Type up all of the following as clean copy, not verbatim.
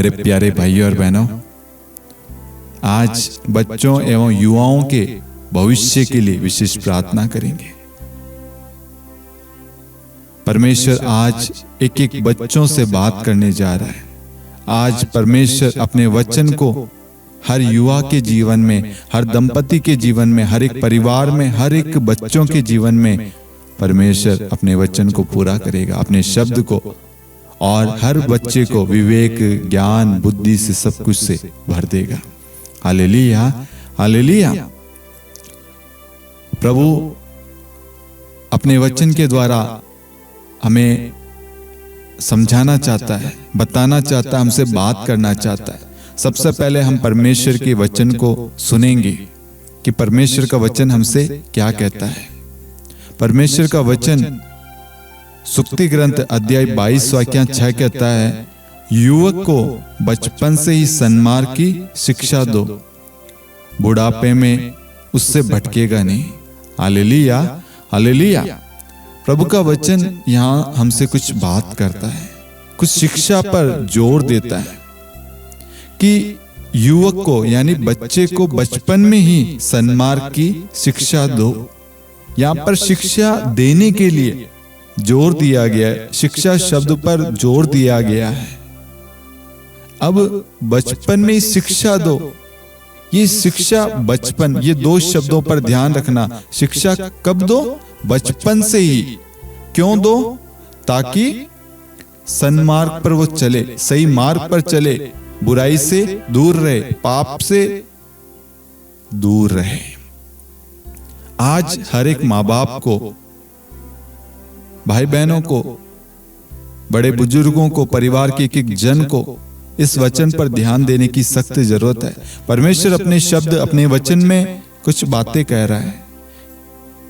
मेरे प्यारे भाइयों और बहनों, आज बच्चों एवं युवाओं के भविष्य के लिए विशेष प्रार्थना करेंगे। परमेश्वर आज एक एक बच्चों से बात करने जा रहा है। आज परमेश्वर अपने वचन को हर युवा के जीवन में, हर दंपति के जीवन में, हर एक परिवार में, हर एक बच्चों के जीवन में परमेश्वर अपने वचन को पूरा करेगा, अपने शब्द को, और हर बच्चे को विवेक, ज्ञान, बुद्धि से, सब कुछ से भर देगा। Hallelujah, hallelujah. प्रभु अपने वचन के द्वारा हमें समझाना चाहता है, बताना चाहता है, हमसे बात करना चाहता है। सबसे पहले हम परमेश्वर के वचन को सुनेंगे कि परमेश्वर का वचन हमसे क्या कहता है। परमेश्वर का वचन सुक्ति ग्रंथ अध्याय 22 वाक्य 6 कहता है, युवक को बचपन से ही सन्मार्ग की शिक्षा दो, बुढ़ापे में उससे भटकेगा नहीं। Hallelujah, hallelujah. प्रभु का वचन यहाँ हमसे कुछ बात करता है, कुछ शिक्षा पर जोर देता है कि युवक को यानी बच्चे को बचपन में ही सन्मार्ग की शिक्षा दो। यहाँ पर शिक्षा देने के लिए जोर दिया गया है, शिक्षा शब्द पर जोर दिया गया है। अब बचपन में शिक्षा दो, ये शिक्षा बचपन, ये दो शब्दों पर ध्यान रखना। शिक्षा कब दो? बचपन से ही। क्यों दो? ताकि सन्मार्ग पर वो चले, सही मार्ग पर चले, बुराई से दूर रहे, पाप से दूर रहे। आज हर एक माँ बाप को, भाई बहनों को, बड़े बुजुर्गों को, परिवार के एक एक जन को इस वचन पर ध्यान देने की सख्त जरूरत है। परमेश्वर अपने शब्द, अपने वचन में कुछ बातें कह रहा है।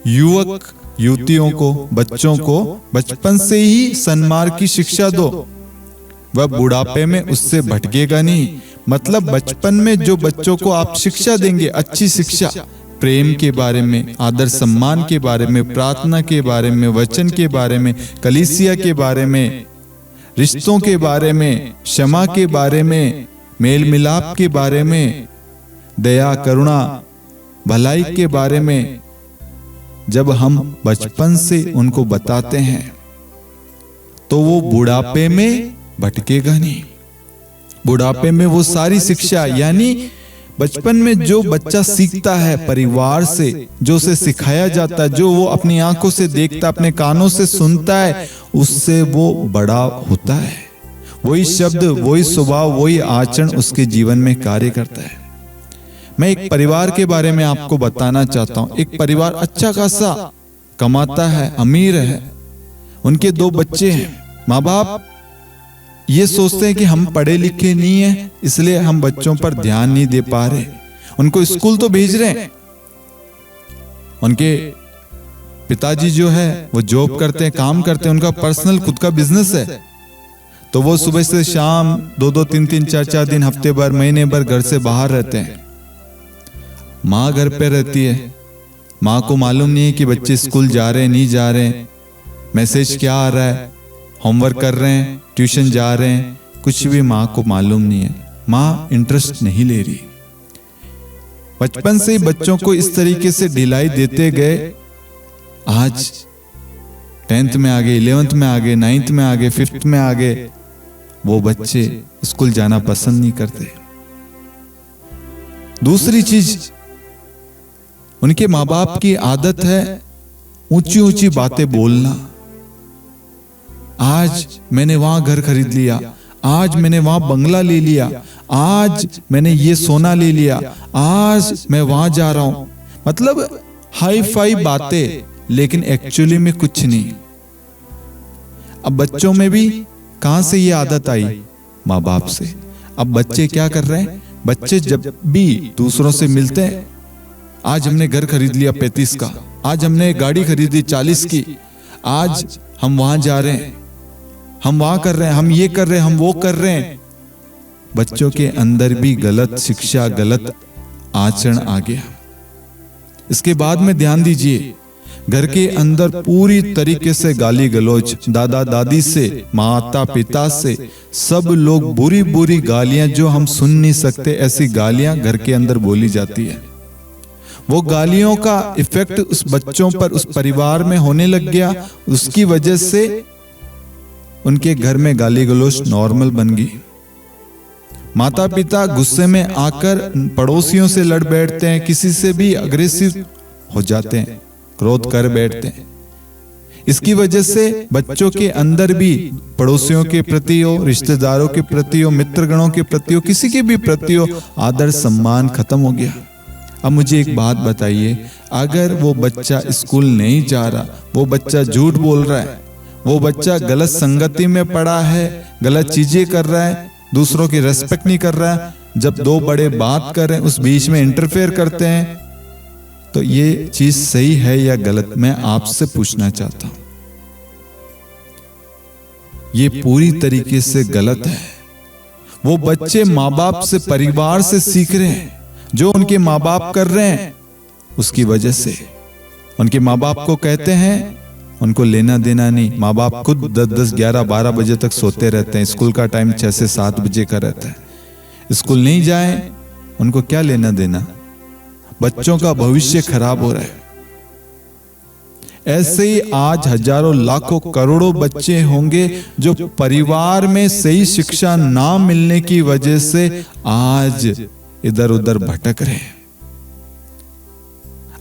युवक युवतियों को, बच्चों को बचपन से ही सन्मार्ग की शिक्षा दो, वह बुढ़ापे में उससे भटकेगा नहीं। मतलब बचपन में जो बच्चों को आप शिक्षा देंगे, अच्छी शिक्षा, प्रेम के बारे में, आदर सम्मान के बारे में, प्रार्थना के बारे में, वचन के बारे में, कलीसिया के बारे में, रिश्तों के बारे में, क्षमा के बारे में, मेल मिलाप के बारे में, दया, करुणा, भलाई के बारे में जब हम बचपन से उनको बताते हैं तो वो बुढ़ापे में भटकेगा नहीं। बुढ़ापे में वो सारी शिक्षा, यानी बचपन में जो बच्चा सीखता है परिवार से, जो उसे सिखाया जाता है, जो वो अपनी आंखों से देखता, अपने कानों से सुनता है, उससे वो बड़ा होता है। वही शब्द, वही स्वभाव, वही आचरण उसके जीवन में कार्य करता है। मैं एक परिवार के बारे में आपको बताना चाहता हूं। एक परिवार अच्छा खासा कमाता है, अमीर है, उनके 2 बच्चे हैं। माँ बाप ये सोचते हैं कि हम पढ़े लिखे नहीं हैं, इसलिए हम बच्चों पर ध्यान नहीं दे पा रहे। उनको स्कूल तो भेज रहे हैं, उनके पिताजी जो है वो जॉब करते हैं, काम करते हैं, उनका पर्सनल खुद का बिजनेस है, तो वो सुबह से शाम 2-2, 3-3, 4-4 दिन, हफ्ते भर, महीने भर घर से बाहर रहते हैं। माँ घर पे रहती है। माँ को मालूम नहीं है कि बच्चे स्कूल जा रहे हैं, नहीं जा रहे हैं, मैसेज क्या आ रहा है, होमवर्क कर रहे हैं, ट्यूशन जा रहे हैं, कुछ भी माँ को मालूम नहीं है। माँ इंटरेस्ट नहीं ले रही। बचपन से ही बच्चों को इस तरीके से ढिलाई देते गए, आज 10th में आ गए, 11th में आ गए, 9th में आ गए, 5th में आ गए, वो बच्चे स्कूल जाना पसंद नहीं करते। दूसरी चीज, उनके माँ बाप की आदत है ऊंची ऊंची बातें बोलना। आज मैंने वहां घर खरीद लिया, आज मैंने वहां बंगला ले लिया, आज मैंने ये सोना ले लिया, आज मैं वहां जा रहा हूं। मतलब हाई फाई बातें, लेकिन एक्चुअली में कुछ नहीं। अब बच्चों में भी कहां से ये आदत आई? माँ बाप से। अब बच्चे क्या कर रहे हैं? बच्चे जब भी दूसरों से मिलते हैं, आज हमने घर खरीद लिया 35 का, आज हमने गाड़ी खरीदी 40 की, आज हम वहां जा रहे हैं, हम वहां कर रहे हैं, हम ये कर रहे हैं, हम वो कर रहे हैं। बच्चों के अंदर भी गलत शिक्षा, गलत आचरण आ गया। इसके बाद में ध्यान दीजिए, घर के अंदर पूरी तरीके से गाली गलौज, दादा दादी से, माता पिता से, सब लोग बुरी बुरी गालियां जो हम सुन नहीं सकते, ऐसी गालियां घर के अंदर बोली जाती है। वो गालियों का इफेक्ट उस बच्चों पर, उस परिवार में होने लग गया। उसकी वजह से उनके घर में गाली गलौज नॉर्मल बन गई। माता पिता गुस्से में आकर पड़ोसियों से लड़ बैठते हैं, किसी से भी अग्रेसिव हो जाते हैं, क्रोध कर बैठते हैं। इसकी वजह से बच्चों के अंदर भी पड़ोसियों के प्रति हो, रिश्तेदारों के प्रति हो, मित्रगणों के प्रति हो, किसी के भी प्रति हो, आदर सम्मान खत्म हो गया। अब मुझे एक बात बताइए, अगर वो बच्चा स्कूल नहीं जा रहा, वो बच्चा झूठ बोल रहा है, वो बच्चा गलत संगति में पड़ा है, गलत चीजें कर रहा है, दूसरों की रेस्पेक्ट नहीं कर रहा है, जब दो बड़े बात कर रहे हैं उस बीच में इंटरफेयर करते हैं, तो ये चीज सही है या गलत? मैं आपसे पूछना चाहता हूं। ये पूरी तरीके से गलत है। वो बच्चे माँ बाप से, परिवार से सीख रहे हैं, जो उनके माँ बाप कर रहे हैं उसकी वजह से। उनके माँ बाप को कहते हैं, उनको लेना देना नहीं। माँ बाप खुद 10-10, 11, 12 बजे तक सोते रहते हैं। स्कूल का टाइम 6 से 7 बजे का रहता है। स्कूल नहीं जाए, उनको क्या लेना देना? बच्चों का भविष्य खराब हो रहा है। ऐसे ही आज हजारों, लाखों, करोड़ों बच्चे होंगे जो परिवार में सही शिक्षा ना मिलने की वजह से आज इधर उधर भटक रहे हैं।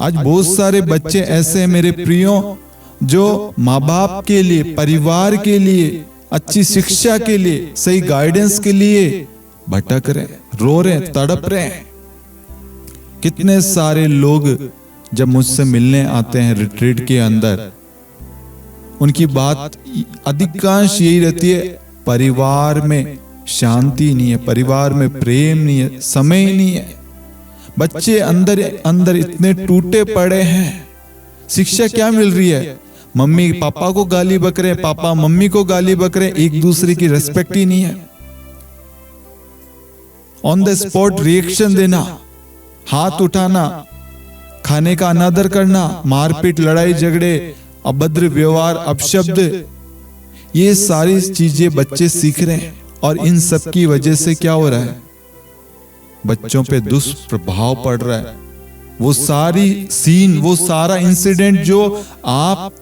आज बहुत सारे बच्चे ऐसे हैं मेरे प्रियो, जो माँ बाप के लिए, परिवार के लिए, अच्छी शिक्षा के लिए, सही गाइडेंस के लिए भटक रहे, रो रहे, तड़प रहे हैं। कितने सारे लोग जब मुझसे मिलने आते हैं रिट्रीट के अंदर, उनकी बात अधिकांश यही रहती है, परिवार में शांति नहीं है, परिवार में प्रेम नहीं है, समय नहीं है। बच्चे अंदर अंदर इतने टूटे पड़े हैं। शिक्षा क्या मिल रही है? मम्मी पापा को गाली बक रहे, पापा मम्मी को गाली बक रहे, एक दूसरे की रेस्पेक्ट ही नहीं है। ऑन द स्पॉट रिएक्शन देना, हाथ उठाना, खाने का अनादर करना, मारपीट, लड़ाई झगड़े, अभद्र व्यवहार, अपशब्द, ये सारी चीजें बच्चे सीख रहे हैं। और इन सब की वजह से क्या हो रहा है? बच्चों पे दुष्प्रभाव पड़ रहा है। वो सारी सीन, वो सारा इंसिडेंट जो आप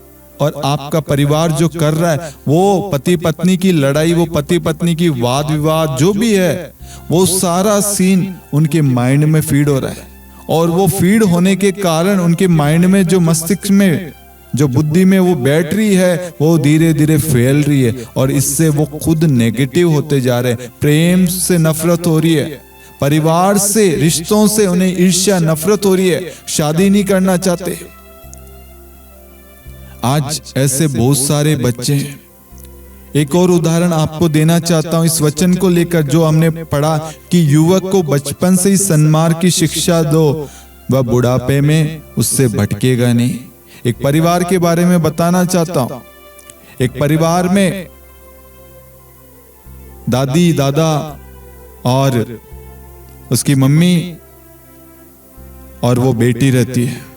और आपका परिवार जो कर रहा है, वो पति पत्नी की लड़ाई, वो पति पत्नी की वाद विवाद जो भी है, वो सारा सीन उनके माइंड में फीड हो रहा है। और वो फीड होने के कारण उनके माइंड में, जो मस्तिष्क में, जो बुद्धि में वो बैटरी है, वो धीरे धीरे फैल रही है। और इससे वो खुद नेगेटिव होते जा रहे हैं। प्रेम से नफरत हो रही है, परिवार से, रिश्तों से उन्हें ईर्ष्या, नफरत हो रही है, शादी नहीं करना चाहते। आज ऐसे बहुत सारे बच्चे हैं। एक और उदाहरण आपको देना चाहता हूं इस वचन को लेकर, जो हमने पढ़ा कि युवक को बचपन से ही सन्मार्ग की शिक्षा दो, वह बुढ़ापे में उससे भटकेगा नहीं। एक परिवार के बारे में बताना चाहता हूं। एक परिवार में दादी, दादा और उसकी मम्मी और वो बेटी रहती है।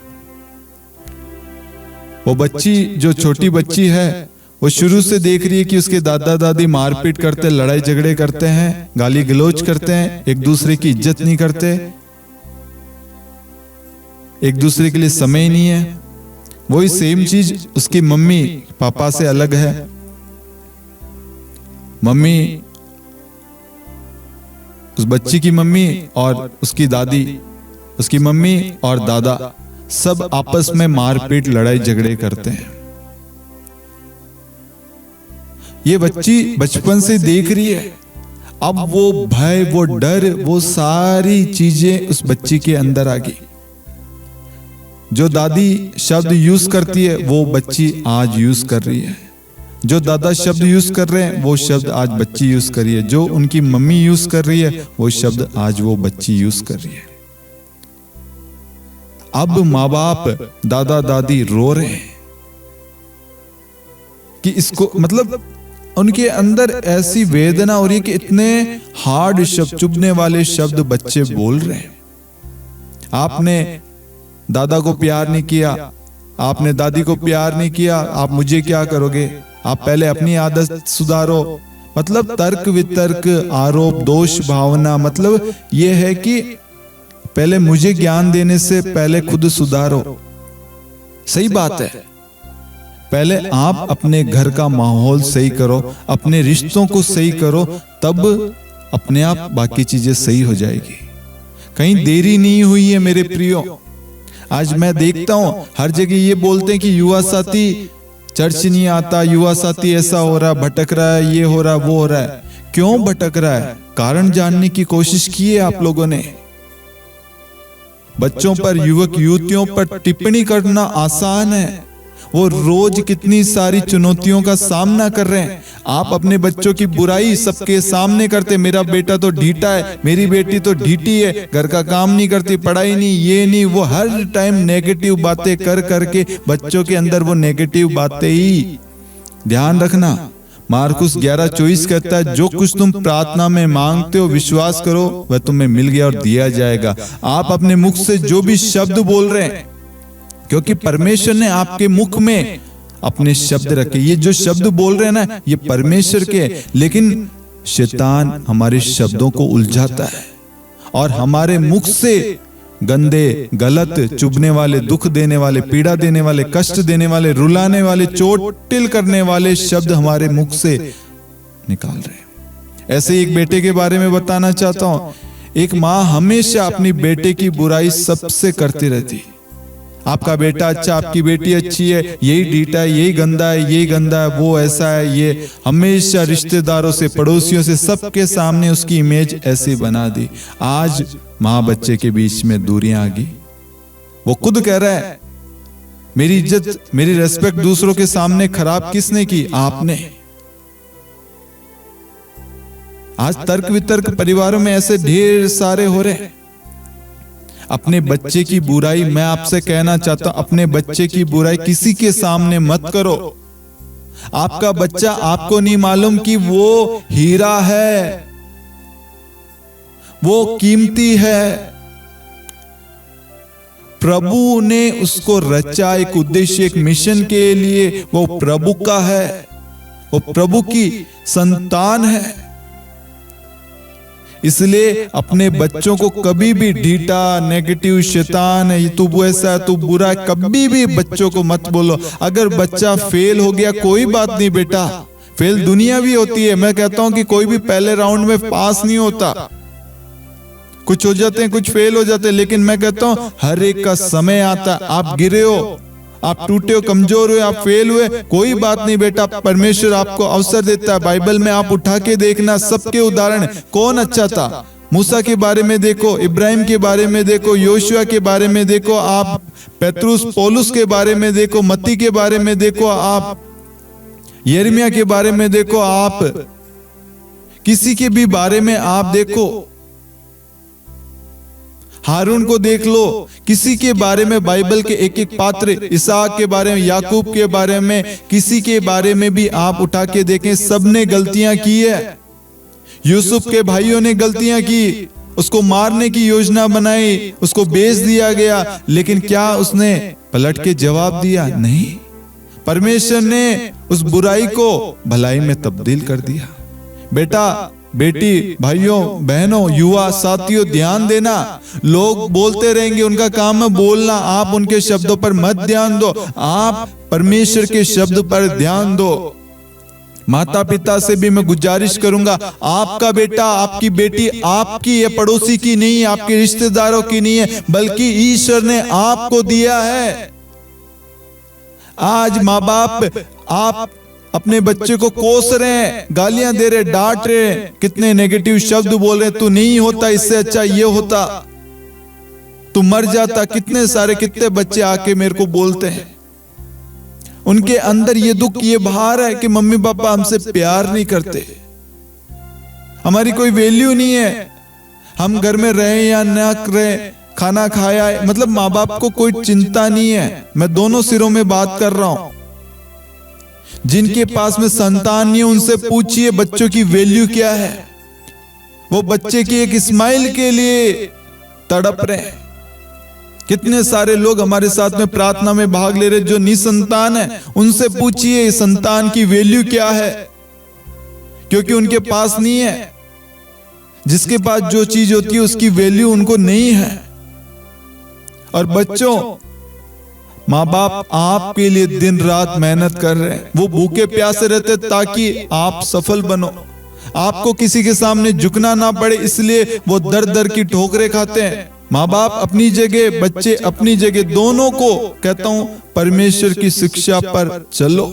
वो बच्ची, जो छोटी बच्ची है, वो शुरू से देख रही है कि उसके दादा दादी मारपीट करते, लड़ाई झगड़े करते हैं, गाली गलौज करते हैं, एक दूसरे की इज्जत नहीं करते, एक दूसरे के लिए समय नहीं है। वही सेम चीज उसकी मम्मी पापा से अलग है। मम्मी, उस बच्ची की मम्मी और उसकी दादी, उसकी मम्मी और दादा सब आपस में मारपीट, लड़ाई झगड़े करते हैं। ये बच्ची बचपन से देख रही है। अब वो भय, वो डर, वो सारी चीजें उस बच्ची के अंदर आ गई। जो दादी शब्द यूज करती है, वो बच्ची आज यूज कर रही है। जो दादा शब्द यूज कर रहे हैं, वो शब्द आज बच्ची यूज कर रही है। जो उनकी मम्मी यूज कर रही है, वो शब्द आज वो बच्ची यूज कर रही है। अब माँ बाप, दादा दादी रो रहे हैं कि इसको, मतलब उनके अंदर ऐसी वेदना हो रही है कि इतने हार्ड शब्द, चुभने वाले शब्द बच्चे बोल रहे हैं। आपने दादा को प्यार नहीं किया, आपने दादी को प्यार नहीं किया, आप मुझे क्या करोगे? आप पहले अपनी आदत सुधारो। मतलब तर्क वितर्क, आरोप, दोष भावना, मतलब यह है कि पहले मुझे ज्ञान देने से पहले खुद सुधारो। सही बात है, पहले आप अपने घर का माहौल सही करो, अपने रिश्तों को सही करो, तब अपने आप बाकी चीजें सही हो जाएगी। कहीं देरी नहीं हुई है मेरे प्रियो। आज मैं देखता हूं हर जगह ये बोलते हैं कि युवा साथी चर्च नहीं आता, युवा साथी ऐसा हो रहा, भटक रहा है, ये हो रहा, वो हो रहा है। क्यों भटक रहा है? कारण जानने की कोशिश की है आप लोगों ने? बच्चों पर, युवक युवतियों पर टिप्पणी करना आसान है। वो रोज कितनी सारी चुनौतियों का सामना कर रहे हैं। आप अपने बच्चों की बुराई सबके सामने करते, मेरा बेटा तो ढीठा है, मेरी बेटी तो ढीठी है, घर का काम नहीं करती, पढ़ाई नहीं, ये नहीं, वो हर टाइम नेगेटिव बातें कर करके बच्चों के अंदर वो नेगेटिव बातें ही। ध्यान रखना, मार्कुस 11:24 कहता है, जो कुछ तुम प्रार्थना में मांगते हो विश्वास करो वह तुम्हें मिल गया और दिया जाएगा। आप अपने मुख से जो भी शब्द बोल रहे हैं, क्योंकि परमेश्वर ने आपके मुख में अपने शब्द रखे। ये जो शब्द बोल रहे हैं ना, ये परमेश्वर के, लेकिन शैतान हमारे शब्दों को उलझाता है और हमारे मुख से गंदे, गलत, चुभने वाले, दुख देने वाले, पीड़ा देने वाले, कष्ट देने वाले, रुलाने वाले, चोटिल करने वाले शब्द हमारे मुख से निकाल रहे हैं। ऐसे एक बेटे के बारे में बताना चाहता हूं। एक माँ हमेशा अपनी बेटे की बुराई सबसे करती रहती। आपका बेटा अच्छा, आपकी बेटी अच्छी है, यही ढीठा है, यही गंदा है, यही गंदा है, वो ऐसा है, ये हमेशा रिश्तेदारों से, पड़ोसियों से, सबके सामने उसकी इमेज ऐसी बना दी। आज माँ बच्चे के बीच में दूरियां आ गई। वो खुद कह रहा है, मेरी इज्जत, मेरी रेस्पेक्ट दूसरों के सामने खराब किसने की? आपने। आज तर्क वितर्क परिवारों में ऐसे ढेर सारे हो रहे हैं। अपने बच्चे की बुराई, मैं आपसे कहना चाहता हूं, अपने बच्चे की बुराई किसी के सामने मत करो। आपका बच्चा, आपको नहीं मालूम कि वो हीरा है, वो कीमती है। प्रभु ने उसको रचा एक उद्देश्य, एक मिशन के लिए। वो प्रभु का है, वो प्रभु की संतान है। इसलिए अपने बच्चों को कभी भी ढीठा, नेगेटिव, शैतान है, तू ऐसा, तू बुरा है, कभी भी बच्चों को मत बोलो। अगर बच्चा फेल हो गया, कोई बात नहीं बेटा, फेल दुनिया भी होती है। मैं कहता हूं कि कोई भी पहले राउंड में पास नहीं होता। कुछ हो जाते हैं, कुछ फेल हो जाते हैं, लेकिन मैं कहता हूं हर एक का समय आता है। आप गिरे हो, आप टूटे हो, कमजोर हुए, आप फेल हुए, कोई बात नहीं बेटा, परमेश्वर आपको अवसर देता है। बाइबल में आप उठा के देखना, सबके उदाहरण, कौन अच्छा था। मूसा के बारे में देखो, इब्राहिम के बारे में देखो, योशुआ के बारे में देखो, आप पेत्रुस पौलुस के बारे में देखो, मत्ती के बारे में देखो, आप यिर्मयाह के बारे में देखो, आप किसी के भी बारे में आप देखो, हारून को देख लो, किसी के बारे में बाइबल के एक एक पात्र, इसहाक के बारे में, याकूब के बारे में, किसी के बारे में भी आप उठा के देखें, सबने गलतियां की है। यूसुफ के भाइयों ने गलतियां की, उसको मारने की योजना बनाई, उसको बेच दिया गया, लेकिन क्या उसने पलट के जवाब दिया? नहीं। परमेश्वर ने उस बुराई को भलाई में तब्दील कर दिया। बेटा, बेटी, भाइयों, बहनों, युवा साथियों, ध्यान देना। लोग बोलते रहेंगे, उनका काम है बोलना, आप उनके शब्दों पर मत ध्यान दो, आप परमेश्वर के शब्द पर ध्यान दो। माता पिता से भी मैं गुजारिश करूंगा, आपका बेटा, आपकी बेटी आपकी है, पड़ोसी की नहीं है, आपके रिश्तेदारों की नहीं है, बल्कि ईश्वर ने आपको दिया है। आज माँ बाप, आप अपने बच्चे को कोस रहे हैं, गालियां दे रहे, डांट रहे, कितने नेगेटिव शब्द बोल रहे, तू नहीं होता, इससे अच्छा ये होता, तू मर जाता। कितने बच्चे आके मेरे को बोलते हैं। उनके अंदर ये दुख, ये भार है कि मम्मी पापा हमसे प्यार नहीं करते, हमारी कोई वैल्यू नहीं है, हम घर में रहे या ना रहे, खाना खाया है, मतलब माँ बाप को कोई चिंता नहीं है। मैं दोनों सिरों में बात कर रहा हूं। जिनके पास में संतान नहीं है, उनसे पूछिए बच्चों की वैल्यू क्या है। वो बच्चे की एक स्माइल के लिए तड़प रहे हैं। कितने सारे लोग हमारे साथ में प्रार्थना में भाग ले रहे जो निसंतान है, उनसे पूछिए संतान की वैल्यू क्या है, क्योंकि उनके पास नहीं है। जिसके पास जो चीज होती है उसकी वैल्यू उनको नहीं है। और बच्चों, माँ बाप आपके लिए दिन रात मेहनत कर रहे हैं, वो भूखे प्यासे रहते ताकि आप सफल बनो, आपको किसी के सामने झुकना ना पड़े, इसलिए वो दर दर की ठोकरें खाते हैं। माँ बाप अपनी जगह, बच्चे अपनी जगह, दोनों को कहता हूं परमेश्वर की शिक्षा पर चलो।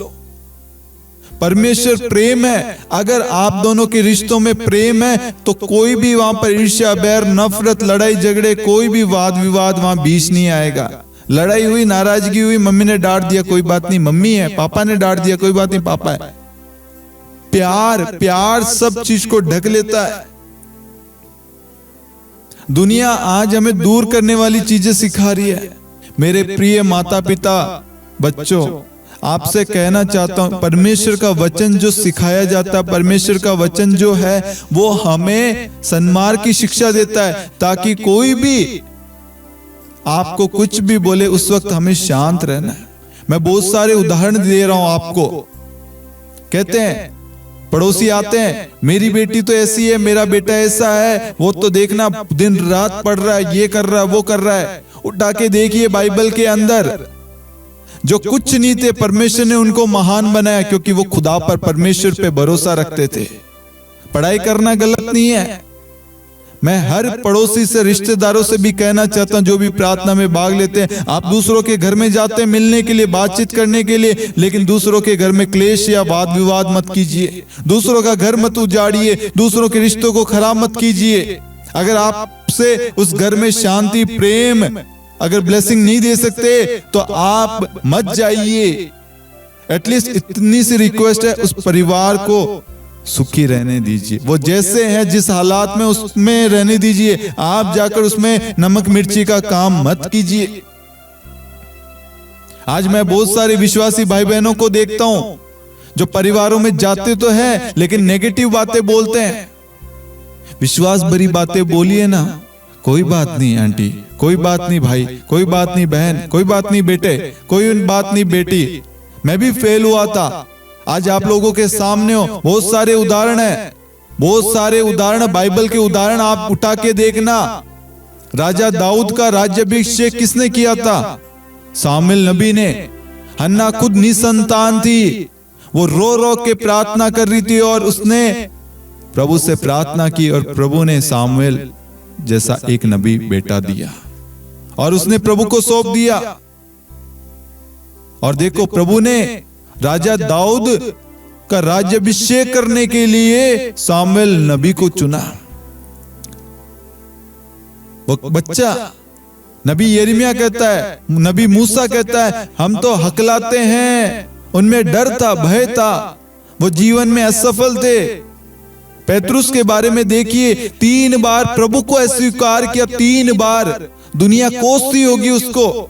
परमेश्वर प्रेम है, अगर आप दोनों के रिश्तों में प्रेम है तो कोई भी वहां पर ईर्ष्या, बैर, नफरत, लड़ाई झगड़े, कोई भी वाद विवाद वहां बीच नहीं आएगा। लड़ाई हुई, नाराजगी हुई, मम्मी ने डांट दिया, कोई बात नहीं मम्मी है, पापा ने डांट दिया, कोई बात नहीं पापा है। प्यार सब चीज को ढक लेता है। दुनिया आज हमें दूर करने वाली चीजें सिखा रही है। मेरे प्रिय माता पिता, बच्चों, आपसे कहना चाहता हूं, परमेश्वर का वचन जो सिखाया जाता है, परमेश्वर का वचन जो है वो हमें सन्मार्ग की शिक्षा देता है, ताकि कोई भी आपको कुछ भी बोले उस वक्त हमें शांत रहना है। मैं बहुत सारे उदाहरण दे रहा हूं आपको। कहते हैं पड़ोसी आते हैं, मेरी बेटी तो ऐसी है, मेरा बेटा ऐसा है, वो तो देखना दिन रात पढ़ रहा है, ये कर रहा है, वो कर रहा है। उठा के देखिए बाइबल के अंदर जो कुछ नहीं थे, परमेश्वर ने उनको महान बनाया, क्योंकि वो खुदा पर, परमेश्वर पे भरोसा रखते थे। पढ़ाई करना गलत नहीं है। मैं हर पड़ोसी से, रिश्तेदारों से भी कहना चाहता हूं जो भी प्रार्थना में भाग लेते हैं, आप दूसरों के घर में जाते हैं मिलने के लिए, बातचीत करने के लिए, लेकिन दूसरों के घर में क्लेश या वाद विवाद मत कीजिए। दूसरों का घर मत उजाड़िए, दूसरों के रिश्तों को खराब मत कीजिए। अगर आपसे उस घर में शांति, प्रेम, अगर ब्लेसिंग नहीं दे सकते तो आप मत जाइए। एटलीस्ट इतनी सी रिक्वेस्ट है, उस परिवार को सुखी रहने दीजिए। वो जैसे हैं, जिस हालात में, उसमें रहने दीजिए। आप जाकर उसमें नमक मिर्ची का काम मत कीजिए। आज मैं बहुत सारे विश्वासी भाई बहनों को देखता हूं जो परिवारों में जाते तो हैं लेकिन नेगेटिव बातें बोलते हैं। विश्वास भरी बातें बोलिए ना, कोई बात नहीं आंटी, कोई बात नहीं भाई, कोई बात नहीं बहन, कोई बात नहीं बेटे, कोई बात नहीं बेटी, मैं भी फेल हुआ था। आज आप लोगों के सामने हो, बहुत सारे उदाहरण है, बहुत सारे उदाहरण, बाइबल के उदाहरण आप उठा के देखना। राजा दाऊद का राज्याभिषेक किसने किया था? सामुएल नबी ने। हन्ना खुद निसंतान थी, वो रो रो के प्रार्थना कर रही थी और उसने प्रभु से प्रार्थना की और प्रभु ने सामुएल जैसा एक नबी बेटा दिया और उसने प्रभु को सौंप दिया। और देखो, प्रभु ने राजा दाऊद का राज्याभिषेक करने के लिए सामुएल नबी को चुना। वो बच्चा, नबी यिर्मयाह कहता है, नबी मूसा कहता है, हम तो हकलाते हैं, उनमें डर था, भय था, वो जीवन में असफल थे। पेतरुस के बारे में देखिए, 3 बार प्रभु को अस्वीकार किया, 3 बार। दुनिया कोसती होगी उसको,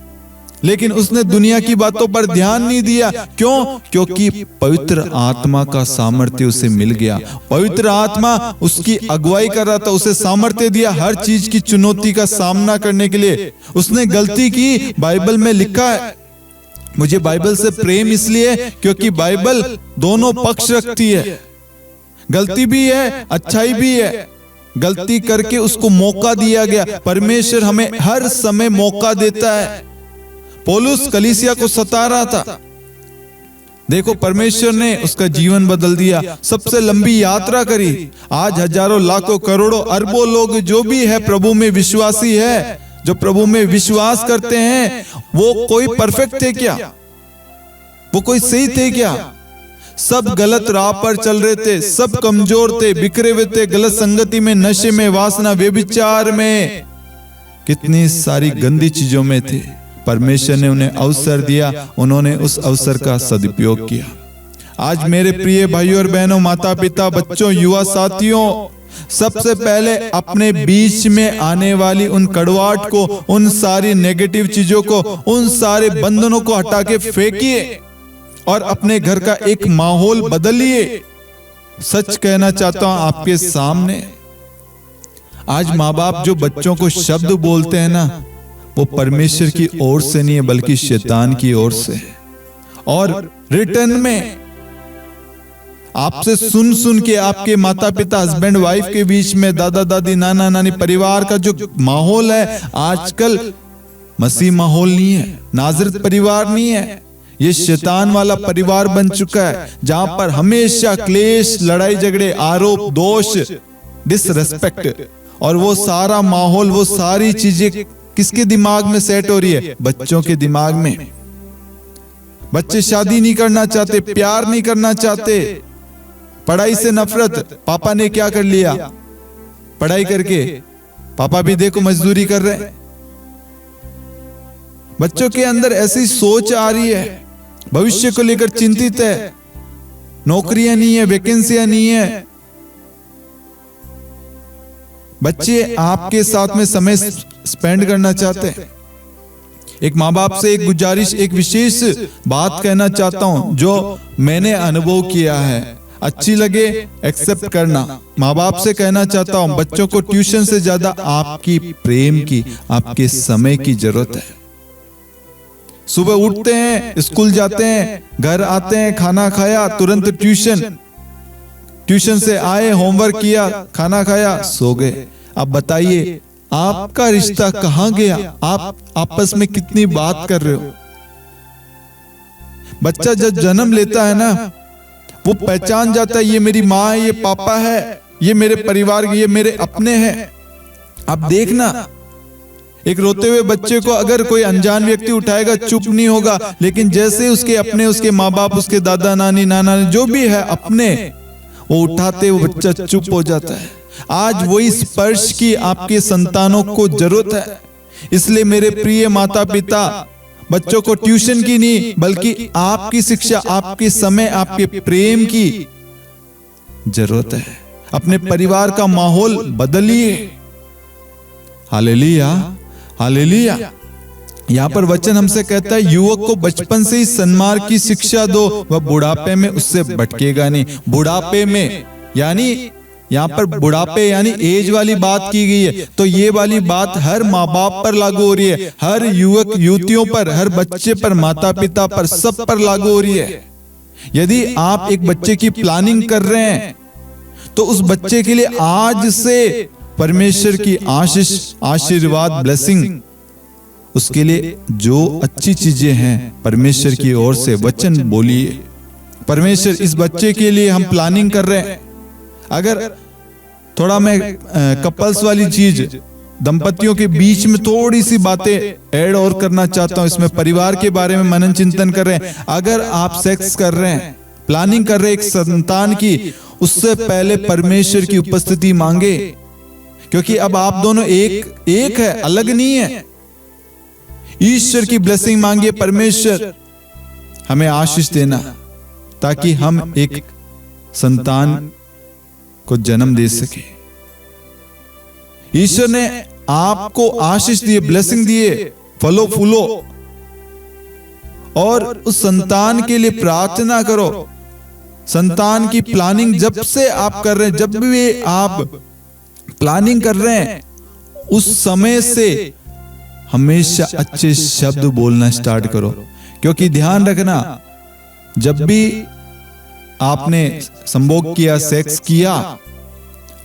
लेकिन उसने दुनिया की बातों पर ध्यान नहीं दिया। क्यों? क्योंकि पवित्र आत्मा का सामर्थ्य उसे मिल गया। पवित्र आत्मा उसकी अगुवाई कर रहा था, उसे सामर्थ्य दिया हर चीज की चुनौती का सामना करने के लिए। उसने गलती की, बाइबल में लिखा है। मुझे बाइबल से प्रेम इसलिए क्योंकि बाइबल दोनों पक्ष रखती है, गलती भी है, अच्छाई भी है। गलती करके उसको मौका दिया गया। परमेश्वर हमें हर समय मौका देता है। पौलुस कलीसिया को सता रहा था, देखो परमेश्वर ने उसका जीवन बदल दिया, सबसे लंबी यात्रा करी। आज हजारों, लाखों, करोड़ों, अरबों लोग जो भी है प्रभु में विश्वासी है, जो प्रभु में विश्वास करते हैं, वो कोई परफेक्ट थे क्या? वो कोई सही थे क्या? सब गलत राह पर चल रहे थे, सब कमजोर थे, बिखरे हुए थे, गलत संगति में, नशे में, वासना, व्यभिचार में, कितनी सारी गंदी चीजों में थे। परमेश्वर ने उन्हें अवसर दिया, उन्होंने उस अवसर का सदुपयोग किया। आज मेरे प्रिय भाइयों और बहनों, माता पिता, बच्चों, युवा साथियों, सबसे पहले अपने बीच में आने वाली उन कड़वाहट को, उन सारी नेगेटिव चीजों को, उन सारे बंधनों को हटा के फेंकिए और अपने घर का एक माहौल बदलिए। सच कहना चाहता हूं आपके सामने, आज माँ बाप जो बच्चों को शब्द बोलते हैं ना, वो परमेश्वर की ओर से नहीं है बल्कि शैतान की ओर से है। और रिटर्न में आपसे सुन सुन के आपके माता पिता, हस्बैंड वाइफ के बीच में, दादा दादी, नाना नानी, परिवार का जो माहौल है आजकल मसीह माहौल नहीं है, नाजरत परिवार नहीं है, ये शैतान वाला परिवार बन चुका है जहां पर हमेशा क्लेश, लड़ाई झगड़े, आरोप, दोष, डिसरेस्पेक्ट। और वो सारा माहौल, वो सारी चीजें किसके दिमाग में सेट हो रही है? बच्चों के दिमाग में। बच्चे शादी नहीं करना चाहते, प्यार नहीं करना चाहते, पढ़ाई से नफरत। पापा ने क्या कर लिया पढ़ाई करके? पापा भी देखो मजदूरी कर रहे हैं। बच्चों के अंदर ऐसी सोच आ रही है, भविष्य को लेकर चिंतित है, नौकरियां नहीं है, वैकेंसियां नहीं है। बच्चे आपके साथ में समय स्पेंड करना चाहते हैं। एक माँ बाप से एक गुजारिश, एक विशेष बात कहना चाहता हूं जो मैंने अनुभव किया है, अच्छी लगे एक्सेप्ट करना। माँ बाप से कहना चाहता हूं, बच्चों को ट्यूशन से ज्यादा आपकी प्रेम की, आपके समय की जरूरत है। सुबह उठते हैं, स्कूल जाते हैं, घर आते हैं, खाना खाया, तुरंत ट्यूशन, ट्यूशन से आए, होमवर्क किया, खाना खाया, सो गए। अब बताइए आपका रिश्ता कहां गया? आप आपस में कितनी बात कर रहे हो? बच्चा जब जन्म लेता है ना, वो पहचान जाता है, ये मेरी माँ है, ये पापा है, ये मेरे परिवार, ये मेरे अपने हैं। अब देखना, एक रोते हुए बच्चे को अगर कोई अनजान व्यक्ति उठाएगा, चुप नहीं होगा, लेकिन जैसे उसके अपने, उसके माँ बाप, उसके दादा नानी, नाना जो भी है अपने, वो उठाते वो बच्चा चुप हो जाता है। आज वही स्पर्श की आपके संतानों को जरूरत है। इसलिए मेरे प्रिय माता पिता, बच्चों को ट्यूशन की नहीं बल्कि आपकी शिक्षा, आपके समय, आपके प्रेम की जरूरत है। अपने परिवार का माहौल बदलिए। Hallelujah, hallelujah. यहां पर वचन हमसे कहता है, युवक को बचपन से ही सन्मार्ग की शिक्षा दो, वह बुढ़ापे में उससे भटकेगा नहीं। बुढ़ापे में यानी यहां पर बुढ़ापे यानी एज वाली बात की गई है, तो ये वाली बात हर माँ बाप पर लागू हो रही है, हर युवक युवतियों पर, हर बच्चे पर, माता पिता पर, सब पर लागू हो रही है। यदि आप एक बच्चे की प्लानिंग कर रहे हैं तो उस बच्चे के लिए आज से परमेश्वर की आशीष, आशीर्वाद, ब्लेसिंग, उसके लिए जो अच्छी चीजें हैं परमेश्वर की ओर से वचन बोलिए। परमेश्वर, इस बच्चे के लिए हम प्लानिंग कर रहे हैं। अगर थोड़ा मैं कपल्स वाली चीज, दंपतियों के बीच में थोड़ी सी बातें ऐड और करना चाहता हूं, इसमें परिवार के बारे में मनन चिंतन कर रहे हैं। अगर आप सेक्स कर रहे हैं, प्लानिंग कर रहे हैं एक संतान की, उससे पहले परमेश्वर की उपस्थिति मांगे, क्योंकि अब आप दोनों एक है, अलग नहीं है। ईश्वर की ब्लेसिंग मांगिए, परमेश्वर हमें आशीष देना ताकि हम एक संतान को जन्म दे सके। ईश्वर ने आपको आशीष दिए, ब्लेसिंग दिए, फलो फूलो, और उस संतान के लिए प्रार्थना करो। संतान की प्लानिंग जब से आप कर रहे हैं, जब भी आप प्लानिंग कर रहे हैं, उस समय से हमेशा अच्छे शब्द बोलना स्टार्ट करो। क्योंकि ध्यान रखना, जब भी आपने संभोग किया, सेक्स किया,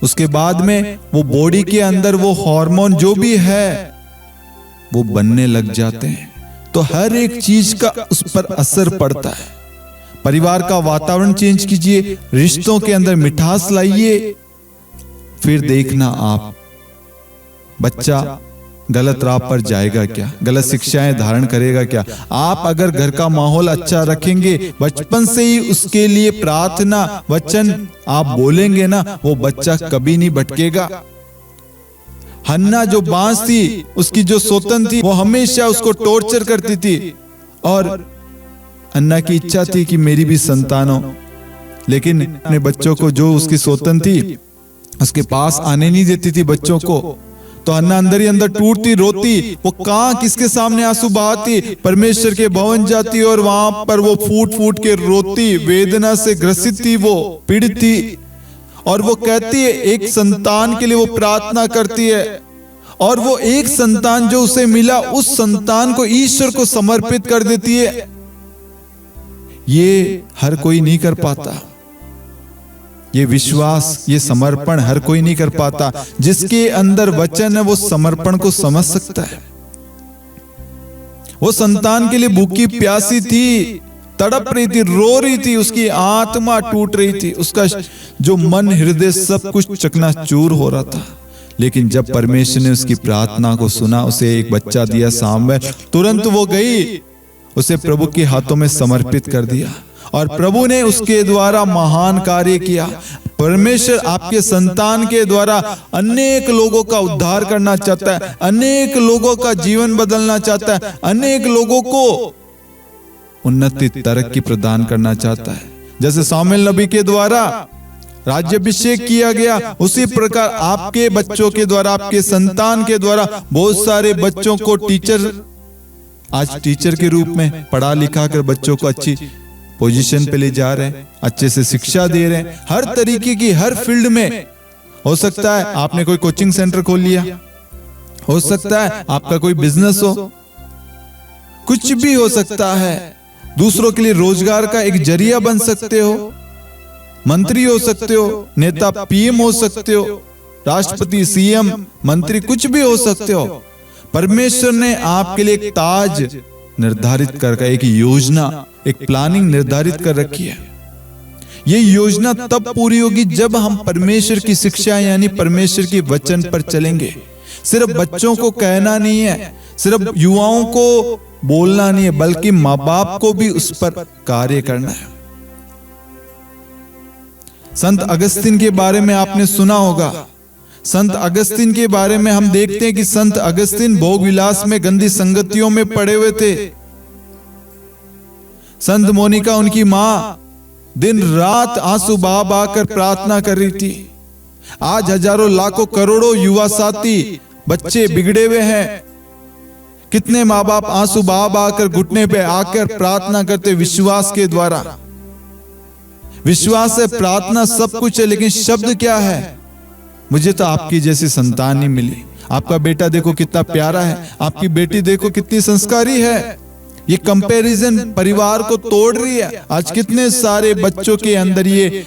उसके बाद में वो बॉडी के अंदर वो हार्मोन जो भी है वो बनने लग जाते हैं, तो हर एक चीज का उस पर असर पड़ता है। परिवार का वातावरण चेंज कीजिए, रिश्तों के अंदर मिठास लाइए, फिर देखना आप बच्चा गलत राह पर जाएगा क्या, गलत शिक्षाएं धारण करेगा क्या। आप अगर घर का माहौल अच्छा रखेंगे, बचपन से ही उसके लिए प्रार्थना, वचन आप बोलेंगे ना, वो बच्चा कभी नहीं भटकेगा। हन्ना जो बांस थी, उसकी जो सौतन थी, वो हमेशा उसको टॉर्चर करती थी, और अन्ना की इच्छा थी कि मेरी भी संतान हो, लेकिन अपने बच्चों को, जो उसकी सौतन थी, उसके पास आने नहीं देती थी बच्चों को। तो अन्ना अंदर ही अंदर टूटती, रोती, वो कहां किसके सामने आंसू बहाती, परमेश्वर के भवन जाती और वहां पर वो फूट फूट के रोती, वेदना से ग्रसित थी, वो पीड़ित थी। और वो कहती है, एक संतान के लिए वो प्रार्थना करती है, और वो एक संतान जो उसे मिला उस संतान को ईश्वर को समर्पित कर देती है। ये हर कोई नहीं कर पाता। ये विश्वास, ये समर्पण हर कोई नहीं कर पाता। जिसके अंदर वचन है वो समर्पण को समझ सकता है। वो संतान के लिए भूखी प्यासी थी, तड़प रही थी, रो रही थी, उसकी आत्मा टूट रही थी, उसका जो मन हृदय सब कुछ चकनाचूर हो रहा था। लेकिन जब परमेश्वर ने उसकी प्रार्थना को सुना, उसे एक बच्चा दिया सामवेल, तुरंत वो गई, उसे प्रभु के हाथों में समर्पित कर दिया और प्रभु ने उसके द्वारा महान कार्य किया। परमेश्वर आपके संतान के द्वारा अनेक लोगों का उद्धार करना चाहता है, अनेक लोगों का जीवन बदलना चाहता है, अनेक लोगों को उन्नति तरक्की प्रदान करना चाहता है। जैसे सामुएल नबी के द्वारा राज्याभिषेक किया गया, उसी प्रकार आपके बच्चों के द्वारा, आपके संतान के द्वारा बहुत सारे बच्चों को आज टीचर के रूप में पढ़ा लिखा कर बच्चों को अच्छी पोजीशन पे ले जा रहे हैं, अच्छे से शिक्षा दे रहे हैं। हर तरीके की, हर फील्ड में। हो सकता है आपने कोई कोचिंग सेंटर खोल लिया, हो सकता है आपका कोई बिजनेस हो, कुछ भी हो सकता है। दूसरों के लिए रोजगार का एक जरिया बन सकते हो, मंत्री हो सकते हो, नेता पीएम हो सकते हो, राष्ट्रपति, सीएम, मंत्री, कुछ भी हो सकते हो। परमेश्वर ने आपके लिए एक ताज निर्धारित कर, एक योजना, एक प्लानिंग निर्धारित कर रखी है। ये योजना तब पूरी होगी जब हम परमेश्वर की शिक्षा यानी परमेश्वर के वचन पर चलेंगे। सिर्फ बच्चों को कहना नहीं है, सिर्फ युवाओं को बोलना नहीं है, बल्कि माँ बाप को भी उस पर कार्य करना है। संत अगस्तीन के बारे में आपने सुना होगा। संत अगस्तीन के बारे में हम देखते हैं कि संत अगस्तीन भोग विलास में, गंदी संगतियों में पड़े हुए थे। संत मोनिका, उनकी मां, दिन रात आंसू बहा बहा कर प्रार्थना कर रही थी। आज हजारों लाखों करोड़ों युवा साथी बच्चे बिगड़े हुए हैं। कितने माँ बाप आंसू बहा बहा कर घुटने पे आकर प्रार्थना करते विश्वास के द्वारा। विश्वास है, प्रार्थना सब कुछ है, लेकिन शब्द क्या है? मुझे तो आपकी जैसी संतान नहीं मिली। आपका बेटा देखो कितना प्यारा है, आपकी बेटी देखो कितनी संस्कारी है। ये कंपैरिजन परिवार को तोड़ रही है। आज कितने सारे बच्चों के अंदर ये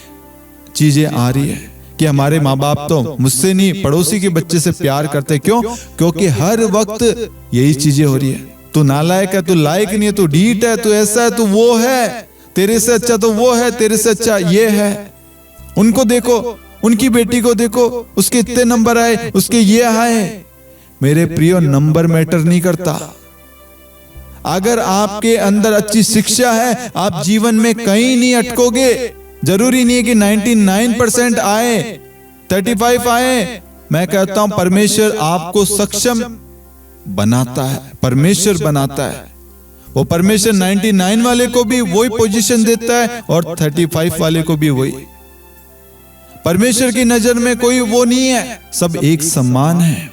चीजें आ रही है कि हमारे माँ बाप तो मुझसे नहीं, पड़ोसी के बच्चे से प्यार करते। क्यों? क्योंकि हर वक्त यही चीजें हो रही है। तू नालायक है, तू लायक नहीं है, तू ढीठ है, तू ऐसा है, तू वो है, तेरे से अच्छा तो वो है, तेरे से अच्छा ये है। उनको देखो, उनकी बेटी को देखो, उसके इतने नंबर आए, उसके ये आए। मेरे प्रियो, नंबर मैटर नहीं करता। अगर आपके अंदर अच्छी शिक्षा है, आप जीवन में कहीं नहीं अटकोगे। जरूरी नहीं है कि 99% आए, 35 आए। मैं कहता हूं परमेश्वर आपको सक्षम बनाता है, परमेश्वर बनाता है। वो परमेश्वर 99 वाले को भी वही पोजीशन देता है और 35 वाले को भी वही। परमेश्वर की नजर में कोई वो नहीं है, सब एक समान है।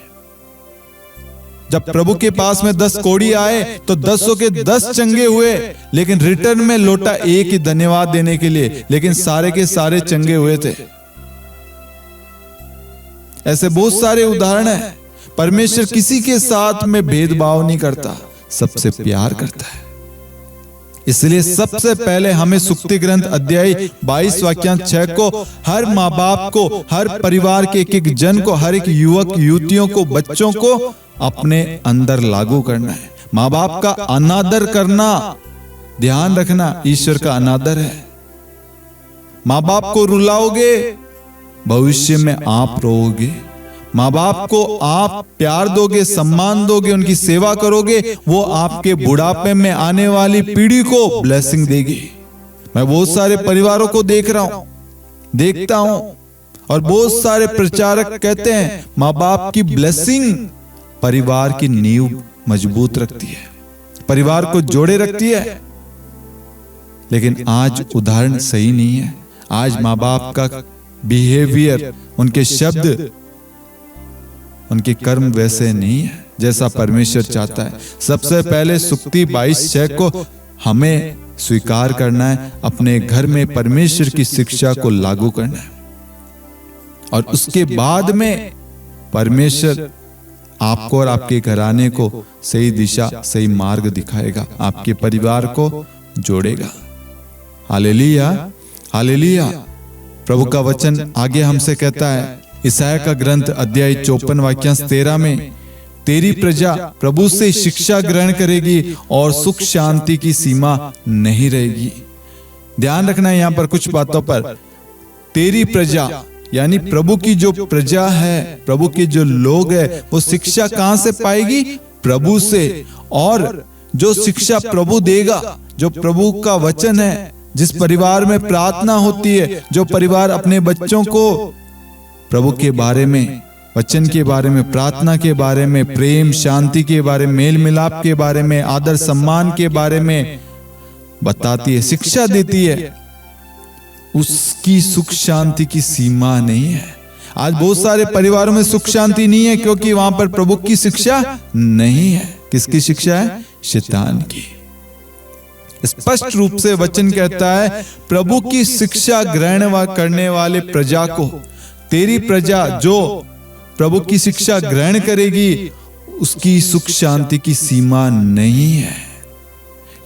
जब प्रभु के पास में 10 कोड़ी आए तो 10 के 10 चंगे हुए, लेकिन रिटर्न में लौटा एक ही धन्यवाद देने के लिए, लेकिन सारे के सारे चंगे हुए थे। ऐसे बहुत सारे उदाहरण हैं। परमेश्वर किसी के साथ में भेदभाव नहीं करता, सबसे प्यार करता है। इसलिए सबसे पहले हमें सुक्ति ग्रंथ अध्याय 22 वाक्यांश 6 को हर माँ बाप को, हर परिवार के एक जन को, हर एक युवक युवतियों को, बच्चों को अपने अंदर लागू करना है। माँ बाप का अनादर करना, ध्यान रखना, ईश्वर का अनादर है। माँ बाप को रुलाओगे, भविष्य में आप रोओगे। माँ बाप को आप प्यार दोगे, सम्मान दोगे, उनकी सेवा करोगे, वो आपके बुढ़ापे में आने वाली पीढ़ी को ब्लेसिंग देगी। मैं बहुत सारे परिवारों को देख रहा हूं, देखता हूं, और बहुत सारे प्रचारक कहते हैं माँ बाप की ब्लेसिंग परिवार की नींव मजबूत रखती है, परिवार को जोड़े रखती है। लेकिन आज उदाहरण सही नहीं है। आज माँ बाप का बिहेवियर, उनके शब्द, उनके कर्म वैसे नहीं है जैसा परमेश्वर चाहता है। सबसे पहले सुक्ति 22:6 को हमें स्वीकार करना है, अपने घर में परमेश्वर की शिक्षा को लागू करना है, और उसके बाद में परमेश्वर आपको और आपके घराने को सही दिशा, सही मार्ग दिखाएगा, आपके परिवार को जोड़ेगा। Hallelujah, hallelujah. प्रभु का वचन आगे हमसे कहता है, यशायाह का ग्रंथ अध्याय 54 वाक्यांश 13 में, तेरी प्रजा प्रभु से शिक्षा ग्रहण करेगी और सुख शांति की सीमा नहीं रहेगी। ध्यान रखना है यहाँ पर कुछ बातों पर। तेरी प्रजा यानी प्रभु की जो प्रजा है, प्रभु के जो लोग हैं, वो शिक्षा कहां से पाएगी? प्रभु से। और जो शिक्षा प्रभु देगा, जो प्रभु का वचन है, जिस परिवार में प्रार्थना होती है, जो परिवार अपने बच्चों को प्रभु के बारे में, वचन के बारे में, प्रार्थना के बारे में, प्रेम शांति के बारे में, मेल मिलाप के बारे में, आदर सम्मान के बारे में बताती है, शिक्षा देती है, उसकी सुख शांति की सीमा नहीं है। आज बहुत सारे परिवारों में सुख शांति नहीं है क्योंकि वहां पर प्रभु की शिक्षा नहीं है। किसकी शिक्षा है? शैतान की। स्पष्ट रूप से वचन कहता है, प्रभु की शिक्षा ग्रहण करने वाले प्रजा को, तेरी प्रजा जो प्रभु की शिक्षा ग्रहण करेगी, उसकी सुख शांति की सीमा नहीं है।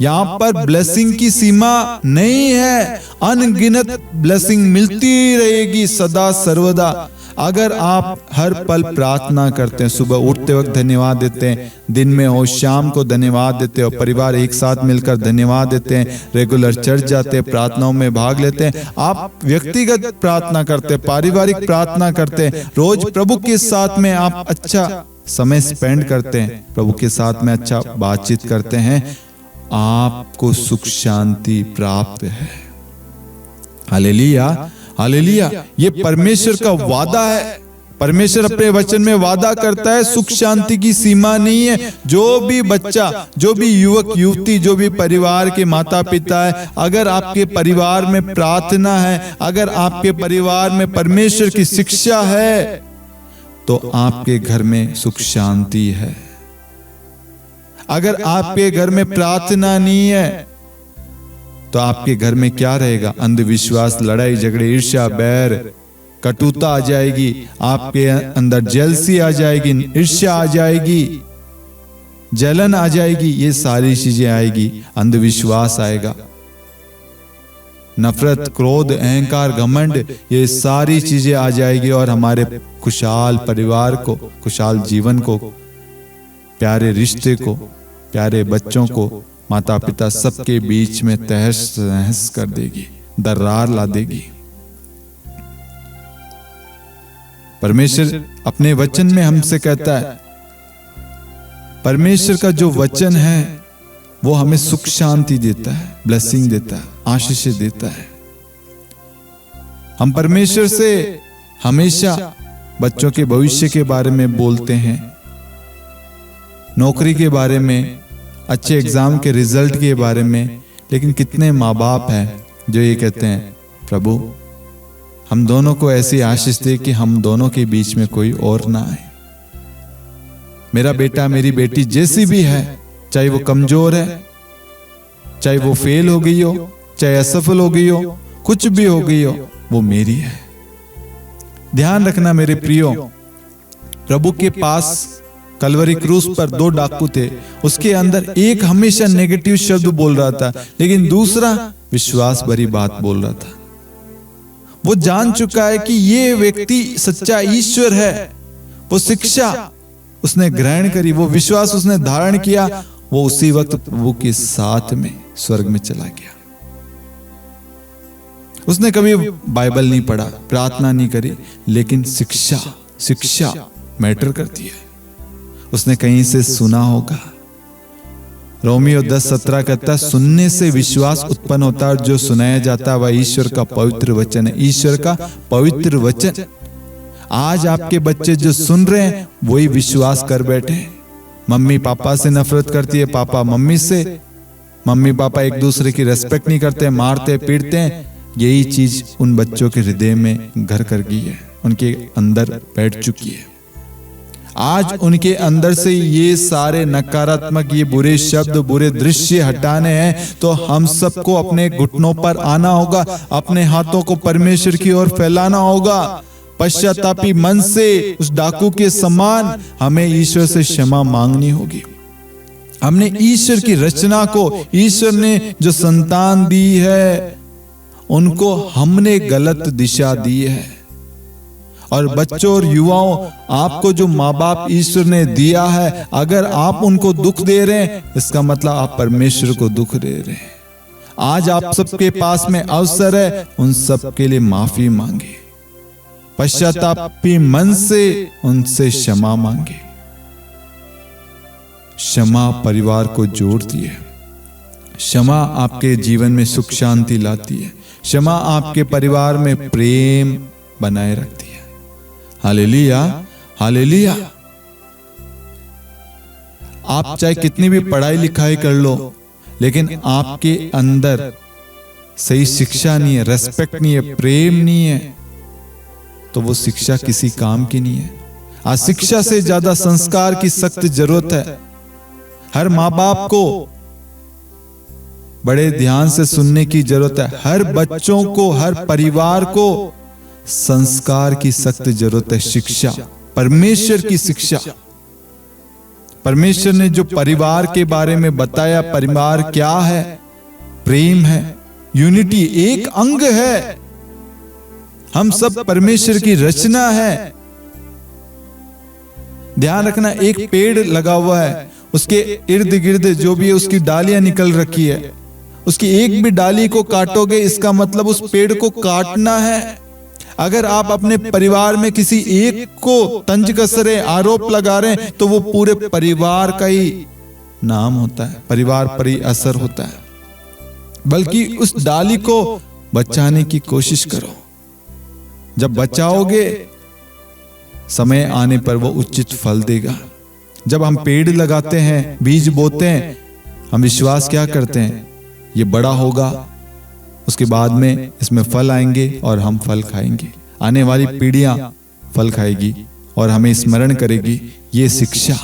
यहां पर ब्लेसिंग की सीमा नहीं है, अनगिनत ब्लेसिंग मिलती रहेगी सदा सर्वदा। अगर आप हर पल प्रार्थना करते हैं, सुबह उठते वक्त धन्यवाद देते हैं, दिन में हो शाम को धन्यवाद देते हो, परिवार एक साथ मिलकर धन्यवाद देते हैं, रेगुलर चर्च जाते हैं, प्रार्थनाओं में भाग लेते हैं, आप व्यक्तिगत प्रार्थना करते हैं, पारिवारिक प्रार्थना करते हैं, रोज प्रभु के साथ में आप अच्छा समय स्पेंड करते हैं, प्रभु के साथ में अच्छा बातचीत करते हैं, आपको सुख शांति प्राप्त है। Hallelujah, hallelujah. ये परमेश्वर का वादा है। परमेश्वर अपने वचन में वादा करता है, सुख शांति की सीमा नहीं है। जो भी बच्चा, जो भी युवक युवती, जो भी परिवार के माता पिता है, अगर आपके परिवार में प्रार्थना है, अगर आपके परिवार में परमेश्वर की शिक्षा है, तो आपके घर में सुख शांति है। अगर आपके घर में प्रार्थना नहीं है, तो आपके घर में क्या रहेगा? अंधविश्वास, लड़ाई झगड़े, ईर्ष्या, बैर, कटुता आ जाएगी, आपके अंदर जेलसी आ जाएगी, ईर्ष्या आ जाएगी, जलन आ जाएगी, ये सारी चीजें आएगी, अंधविश्वास आएगा, नफरत, क्रोध, अहंकार, घमंड, ये सारी चीजें आ जाएगी और हमारे खुशहाल परिवार को, खुशहाल जीवन को, प्यारे रिश्ते को, प्यारे बच्चों को, माता पिता सबके बीच में तहस नहस कर देगी, दरार ला देगी। परमेश्वर अपने वचन में हमसे कहता है, परमेश्वर का जो वचन है वो हमें सुख शांति देता है, ब्लेसिंग देता है, आशीष देता है। हम परमेश्वर से हमेशा बच्चों के भविष्य के बारे में बोलते हैं, नौकरी के बारे में, अच्छे एग्जाम के रिजल्ट के बारे में, लेकिन कितने माँ बाप हैं जो ये कहते हैं, प्रभु हम दोनों को ऐसी आशीष दे कि हम दोनों के बीच में कोई और ना आए। मेरा बेटा, मेरी बेटी जैसी भी है, चाहे वो कमजोर है, चाहे वो फेल हो गई हो, चाहे असफल हो गई हो, कुछ भी हो गई हो, वो मेरी है। ध्यान रखना मेरे प्रियो, प्रभु के पास कलवरी क्रूस पर 2 डाकू थे, उसके अंदर एक हमेशा नेगेटिव शब्द बोल रहा था, लेकिन दूसरा विश्वास भरी बात बोल रहा था। वो जान चुका है कि ये व्यक्ति सच्चा ईश्वर है। वो शिक्षा उसने ग्रहण करी, वो विश्वास उसने धारण किया, वो उसी वक्त प्रभु के साथ में स्वर्ग में चला गया। उसने कभी बाइबल नहीं पढ़ा, प्रार्थना नहीं करी, लेकिन शिक्षा मैटर करती है। उसने कहीं से सुना होगा। रोमियो 10:17 कहता है, सुनने से विश्वास उत्पन्न होता है, जो सुनाया जाता है वह ईश्वर का पवित्र वचन है। ईश्वर का पवित्र वचन। आज आपके बच्चे जो सुन रहे हैं वही विश्वास कर बैठे। मम्मी पापा से नफरत करती है, पापा मम्मी से, मम्मी पापा एक दूसरे की रेस्पेक्ट नहीं करते, मारते पीटते हैं। यही चीज उन बच्चों के हृदय में घर कर गई है, उनके अंदर बैठ चुकी है। आज उनके अंदर से ये सारे नकारात्मक, ये बुरे शब्द, बुरे दृश्य हटाने हैं, तो हम सबको अपने घुटनों पर आना होगा, अपने हाथों को परमेश्वर की ओर फैलाना होगा, पश्चातापी मन से उस डाकू के समान हमें ईश्वर से क्षमा मांगनी होगी। हमने ईश्वर की रचना को, ईश्वर ने जो संतान दी है, उनको हमने गलत दिशा दी है। और बच्चों और युवाओं, आपको जो माँ बाप ईश्वर ने दिया है, अगर आप उनको दुख दे रहे हैं, इसका मतलब आप परमेश्वर को दुख दे रहे हैं। आज आप सबके पास में अवसर है, उन सब के लिए माफी मांगे, पश्चातापी मन से उनसे क्षमा मांगे। क्षमा परिवार को जोड़ती है, क्षमा आपके जीवन में सुख शांति लाती है, क्षमा आपके परिवार में प्रेम बनाए रखती है। Hallelujah, hallelujah. आप चाहे कितनी भी पढ़ाई लिखाई कर लो, लेकिन आपके अंदर सही शिक्षा नहीं है, रेस्पेक्ट नहीं है, प्रेम नहीं है, तो वो शिक्षा किसी काम की नहीं है। आज शिक्षा से ज्यादा संस्कार की सख्त जरूरत है। हर माँ बाप को बड़े ध्यान से सुनने की जरूरत है। हर बच्चों को, हर परिवार को संस्कार की सख्त जरूरत है। शिक्षा, परमेश्वर की शिक्षा। परमेश्वर ने जो परिवार के बारे में बताया, परिवार क्या है? प्रेम है, यूनिटी, एक अंग है। हम सब परमेश्वर की रचना है। ध्यान रखना, एक पेड़ लगा हुआ है, उसके इर्द गिर्द जो भी है उसकी डालियां निकल रखी है। उसकी एक भी डाली को काटोगे, इसका मतलब उस पेड़ को काटना है। अगर आप अपने परिवार में किसी एक को तंज कस रहे, आरोप लगा रहे हैं, तो वो पूरे परिवार का ही नाम होता है, परिवार पर ही असर होता है। बल्कि उस डाली को बचाने की कोशिश करो। जब बचाओगे, समय आने पर वो उचित फल देगा। जब हम पेड़ लगाते हैं, बीज बोते हैं, हम विश्वास क्या करते हैं, ये बड़ा होगा, उसके बाद में इसमें फल आएंगे और हम फल खाएंगे। आने वाली पीढ़ियां फल खाएगी और हमें स्मरण करेगी। ये शिक्षा,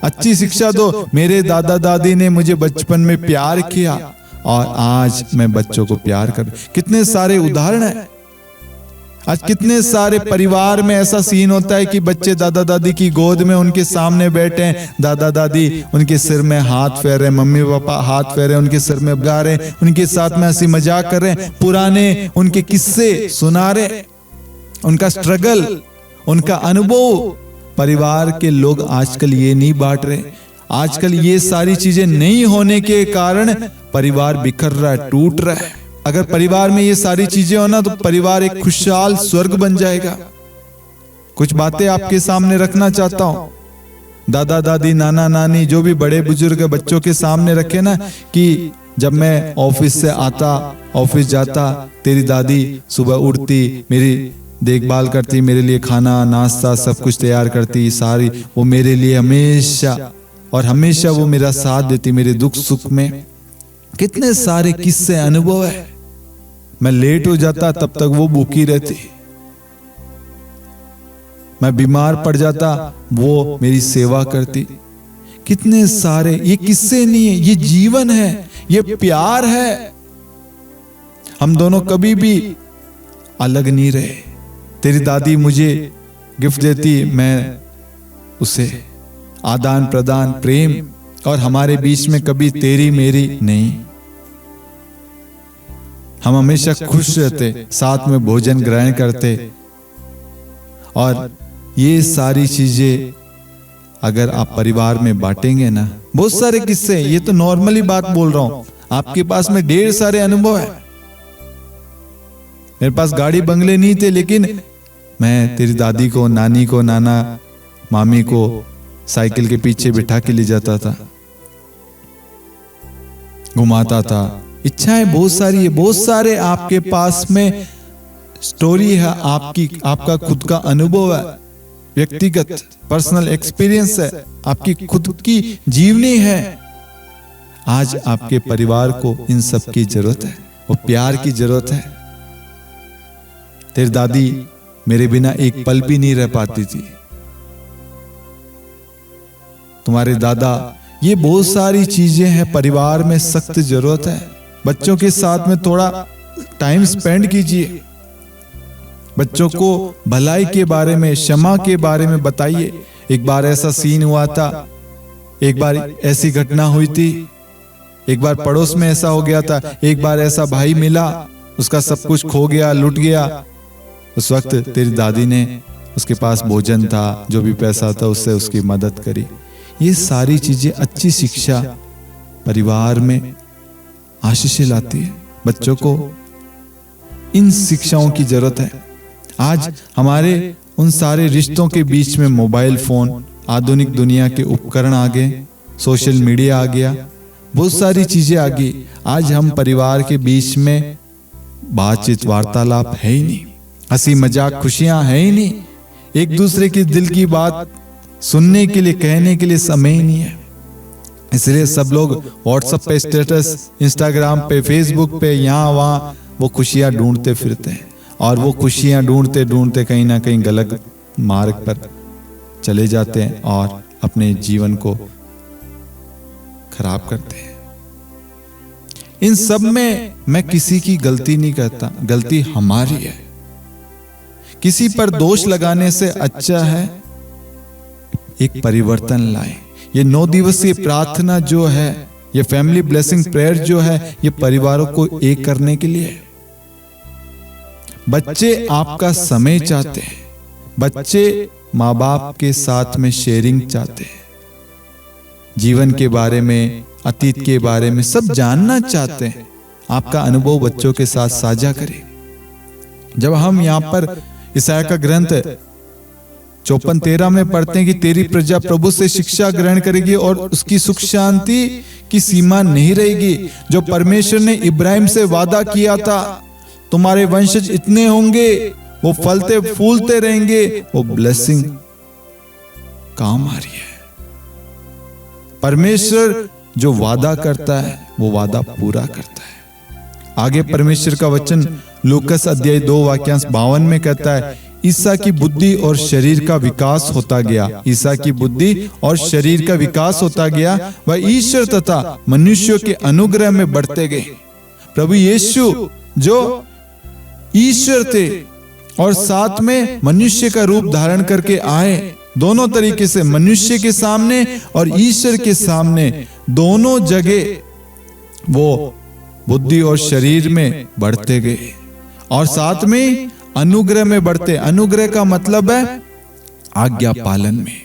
अच्छी शिक्षा दो। मेरे दादा दादी ने मुझे बचपन में प्यार किया और आज मैं बच्चों को प्यार कर। कितने सारे उदाहरण हैं। आज कितने सारे परिवार में ऐसा सीन होता है कि बच्चे दादा दादी की गोद में उनके सामने बैठे हैं, दादा दादी उनके सिर में हाथ फेर रहे, मम्मी पापा हाथ फेर रहे, उनके सिर में गा रहे, उनके साथ में हंसी मजाक कर रहे, पुराने उनके किस्से सुना रहे, उनका स्ट्रगल, उनका अनुभव। परिवार के लोग आजकल ये नहीं बांट रहे। आजकल ये सारी चीजें नहीं होने के कारण परिवार बिखर रहा है, टूट रहा है। अगर परिवार में ये सारी चीजें हो ना, तो परिवार एक खुशहाल स्वर्ग बन जाएगा। कुछ बातें आपके सामने रखना चाहता हूं। दादा दादी, नाना नानी, जो भी बड़े बुजुर्ग बच्चों के सामने रखे ना, कि जब मैं ऑफिस से आता, ऑफिस जाता, तेरी दादी सुबह उठती, मेरी देखभाल करती, मेरे लिए खाना नाश्ता सब कुछ तैयार करती, सारी वो मेरे लिए हमेशा और हमेशा वो मेरा साथ देती मेरे दुख सुख में। कितने सारे किस्से, अनुभव है। मैं लेट हो जाता, तब तक वो भूखी रहती। मैं बीमार पड़ जाता, वो मेरी सेवा करती। कितने सारे, ये किस्से नहीं है, ये जीवन है, ये प्यार है। हम दोनों कभी भी अलग नहीं रहे। तेरी दादी मुझे गिफ्ट देती, मैं उसे आदान प्रदान, प्रेम, और हमारे बीच में कभी तेरी मेरी नहीं। हम हमेशा खुश रहते, साथ में भोजन ग्रहण करते। और ये सारी चीजें अगर आप परिवार में बांटेंगे ना, बहुत सारे किस्से, ये तो नॉर्मली बात बोल रहा हूं, आपके पास में ढेर सारे अनुभव है। मेरे पास गाड़ी बंगले नहीं थे, लेकिन मैं तेरी दादी को, नानी को, नाना मामी को साइकिल के पीछे बिठा के ले जाता था, घुमाता था। इच्छाएं बहुत सारी है, बहुत सारे आपके पास में स्टोरी है, आपका खुद का अनुभव है, व्यक्तिगत पर्सनल एक्सपीरियंस है, आपकी खुद की जीवनी है। आज आपके परिवार को इन सब की जरूरत है, वो प्यार की जरूरत है। तेरी दादी मेरे बिना एक पल भी नहीं रह पाती थी, तुम्हारे दादा, ये बहुत सारी चीजें हैं। परिवार में सख्त जरूरत है। बच्चों के साथ में थोड़ा टाइम स्पेंड कीजिए, बच्चों को भलाई के बारे में, क्षमा के बारे में बताइए। एक बार ऐसा सीन हुआ था, एक बार ऐसी घटना हुई थी, एक बार पड़ोस में ऐसा हो गया था। एक बार ऐसा भाई मिला, उसका सब कुछ खो गया, लुट गया। उस वक्त तेरी दादी ने, उसके पास भोजन था, जो भी पैसा था उससे उसकी मदद करी। ये सारी चीजें अच्छी शिक्षा परिवार में आशीष लाती है। बच्चों को इन शिक्षाओं की जरूरत है। आज हमारे उन सारे रिश्तों के बीच में मोबाइल फोन, आधुनिक दुनिया के उपकरण आ गए, सोशल मीडिया आ गया, बहुत सारी चीजें आ गई। आज हम परिवार के बीच में बातचीत, वार्तालाप है ही नहीं, हंसी मजाक, खुशियां है ही नहीं। एक दूसरे की दिल की बात सुनने के लिए, कहने के लिए समय ही नहीं है। इसलिए सब लोग व्हाट्सएप पे स्टेटस, इंस्टाग्राम पे, फेसबुक पे, यहाँ वहाँ वो खुशियां ढूंढते फिरते हैं। और वो खुशियां ढूंढते ढूंढते कहीं ना कहीं गलत मार्ग पर चले जाते हैं और अपने जीवन को खराब करते हैं। इन सब में मैं किसी की गलती नहीं कहता, गलती हमारी है। किसी पर दोष लगाने से अच्छा है एक परिवर्तन लाए। ये 9 दिवसीय प्रार्थना जो है, ये फैमिली ब्लेसिंग प्रेयर जो है, ये परिवारों को एक करने के लिए है। बच्चे आपका समय चाहते हैं, बच्चे माँ बाप के साथ में शेयरिंग चाहते हैं, जीवन के बारे में, अतीत के बारे में सब जानना चाहते हैं। आपका अनुभव बच्चों के साथ साझा करें। जब हम यहाँ पर ईसाया का ग्रंथ 54:13 में पढ़ते हैं कि तेरी प्रजा प्रभु से शिक्षा ग्रहण करेगी और उसकी सुख शांति की सीमा नहीं रहेगी। जो परमेश्वर ने इब्राहिम से वादा किया था, तुम्हारे वंशज इतने होंगे, वो फलते फूलते रहेंगे, वो ब्लेसिंग काम आ रही है। परमेश्वर जो वादा करता है वो वादा पूरा करता है। आगे परमेश्वर का वचन लूकस अध्याय 2 वाक्यांश 52 में कहता है, ईसा की बुद्धि और शरीर का विकास होता गया। ईसा की बुद्धि और शरीर का विकास होता गया, वह ईश्वर तथा मनुष्यों के अनुग्रह में बढ़ते गए। प्रभु यीशु जो ईश्वर थे और साथ में मनुष्य का रूप धारण करके आए, दोनों तरीके से, मनुष्य के सामने और ईश्वर के सामने, दोनों जगह वो बुद्धि और शरीर में बढ़ते गए और साथ में अनुग्रह में बढ़ते। अनुग्रह का मतलब है आज्ञा पालन में,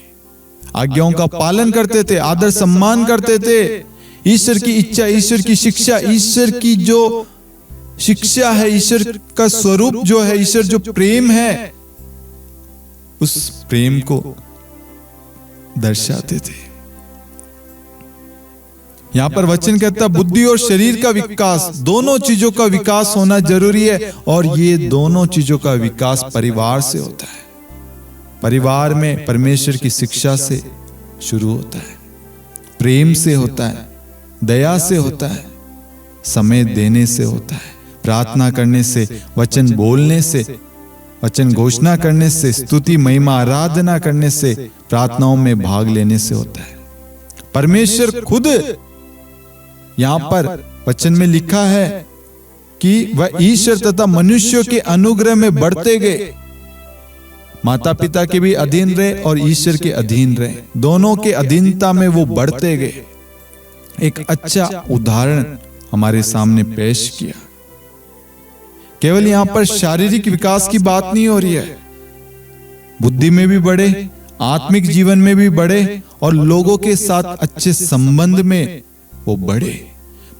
आज्ञाओं का पालन करते थे, आदर सम्मान करते थे। ईश्वर की इच्छा, ईश्वर की शिक्षा, ईश्वर की जो शिक्षा है, ईश्वर का स्वरूप जो है, ईश्वर जो प्रेम है, उस प्रेम को दर्शाते थे। यहां पर वचन कहता है बुद्धि और शरीर का विकास, दोनों चीजों का विकास होना जरूरी है। और ये दोनों चीजों का विकास परिवार से होता है। परिवार में परमेश्वर की शिक्षा से शुरू होता है, प्रेम से होता है, दया से होता है, समय देने से होता है, प्रार्थना करने से, वचन बोलने से, वचन घोषणा करने से, स्तुति महिमा आराधना करने से, प्रार्थनाओं में भाग लेने से होता है। परमेश्वर खुद यहां पर वचन में लिखा है कि वह ईश्वर तथा मनुष्यों के अनुग्रह में बढ़ते गए। माता पिता के भी अधीन रहे और ईश्वर के अधीन रहे, दोनों के अधीनता में वो बढ़ते गए। एक अच्छा उदाहरण हमारे सामने पेश किया। केवल यहां पर शारीरिक विकास की बात नहीं हो रही है, बुद्धि में भी बढ़े, आत्मिक जीवन में भी बढ़े और लोगों के साथ अच्छे संबंध में वो बढ़े,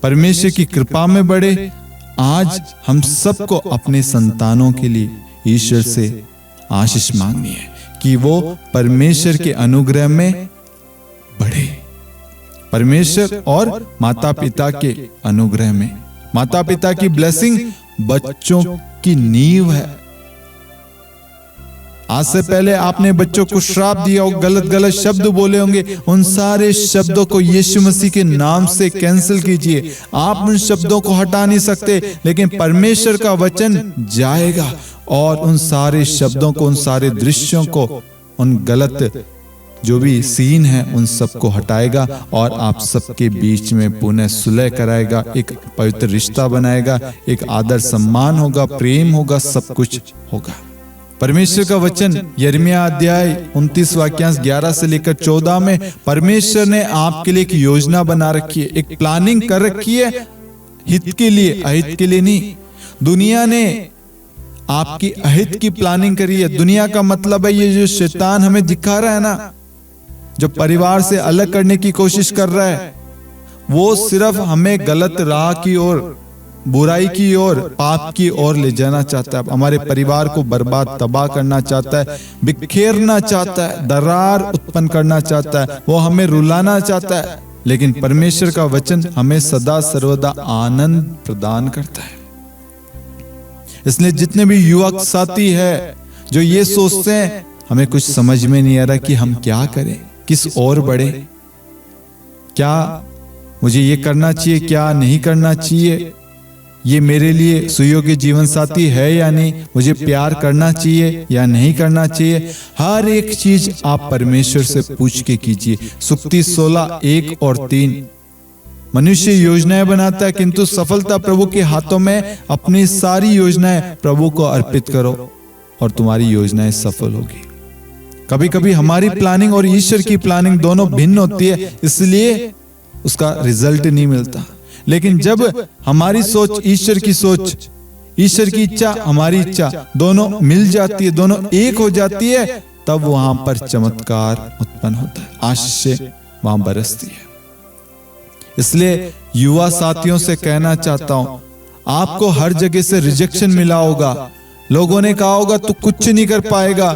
परमेश्वर की कृपा में बढ़े। आज हम सबको अपने संतानों के लिए ईश्वर से आशीष मांगनी है कि वो परमेश्वर के अनुग्रह में बढ़े, परमेश्वर और माता पिता के अनुग्रह में। माता पिता की ब्लेसिंग बच्चों की नींव है। आज से पहले आपने बच्चों को श्राप दिया हो, गलत गलत शब्द बोले होंगे, उन सारे शब्दों को यीशु मसीह के नाम से कैंसिल कीजिए। आप उन शब्दों को हटा नहीं सकते, लेकिन परमेश्वर का वचन जाएगा और उन सारे शब्दों को, उन सारे दृश्यों को, उन गलत जो भी सीन है, उन सबको हटाएगा और आप सबके बीच में पुनः सुलह कराएगा, एक पवित्र रिश्ता बनाएगा, एक आदर सम्मान होगा, प्रेम होगा, सब कुछ होगा। परमेश्वर का वचन यिर्मयाह अध्याय 29 वाक्यांश 11 से लेकर 14 में परमेश्वर ने आपके लिए एक योजना बना रखी है, एक प्लानिंग कर रखी है, हित के लिए, अहित के लिए नहीं। दुनिया ने आपकी अहित की प्लानिंग करी है। दुनिया का मतलब है ये जो शैतान हमें दिखा रहा है ना, जो परिवार से अलग करने की कोशिश कर रहा है, वो सिर्फ हमें गलत राह की ओर, बुराई की ओर, पाप की ओर ले जाना चाहता है। हमारे परिवार को बर्बाद, तबाह करना चाहता है, बिखेरना चाहता है, दरार उत्पन्न करना चाहता है, वो हमें रुलाना चाहता है। लेकिन परमेश्वर का वचन हमें सदा सर्वदा आनंद प्रदान करता है। इसलिए जितने भी युवक साथी है जो ये सोचते हैं हमें कुछ समझ में नहीं आ रहा कि हम क्या करें, किस ओर बढ़े, क्या मुझे ये करना चाहिए, क्या नहीं करना चाहिए, ये मेरे लिए सुयोग्य जीवन साथी है या नहीं, मुझे प्यार करना चाहिए या नहीं करना चाहिए, हर एक चीज आप परमेश्वर से पूछ के कीजिए। सुक्ति 16:1 और 3। मनुष्य योजनाएं बनाता है किंतु सफलता प्रभु के हाथों में। अपनी सारी योजनाएं प्रभु को अर्पित करो और तुम्हारी योजनाएं सफल होगी। कभी कभी हमारी प्लानिंग और ईश्वर की प्लानिंग दोनों भिन्न होती है, इसलिए उसका रिजल्ट नहीं मिलता। लेकिन जब हमारी सोच, ईश्वर की सोच, ईश्वर की इच्छा, हमारी इच्छा दोनों मिल जाती है, दोनों एक हो जाती है, तब वहां पर चमत्कार उत्पन्न होता है, आशीष वहां बरसती है। इसलिए युवा साथियों से कहना चाहता हूं, आपको हर जगह से रिजेक्शन मिला होगा, लोगों ने कहा होगा तू कुछ नहीं कर पाएगा।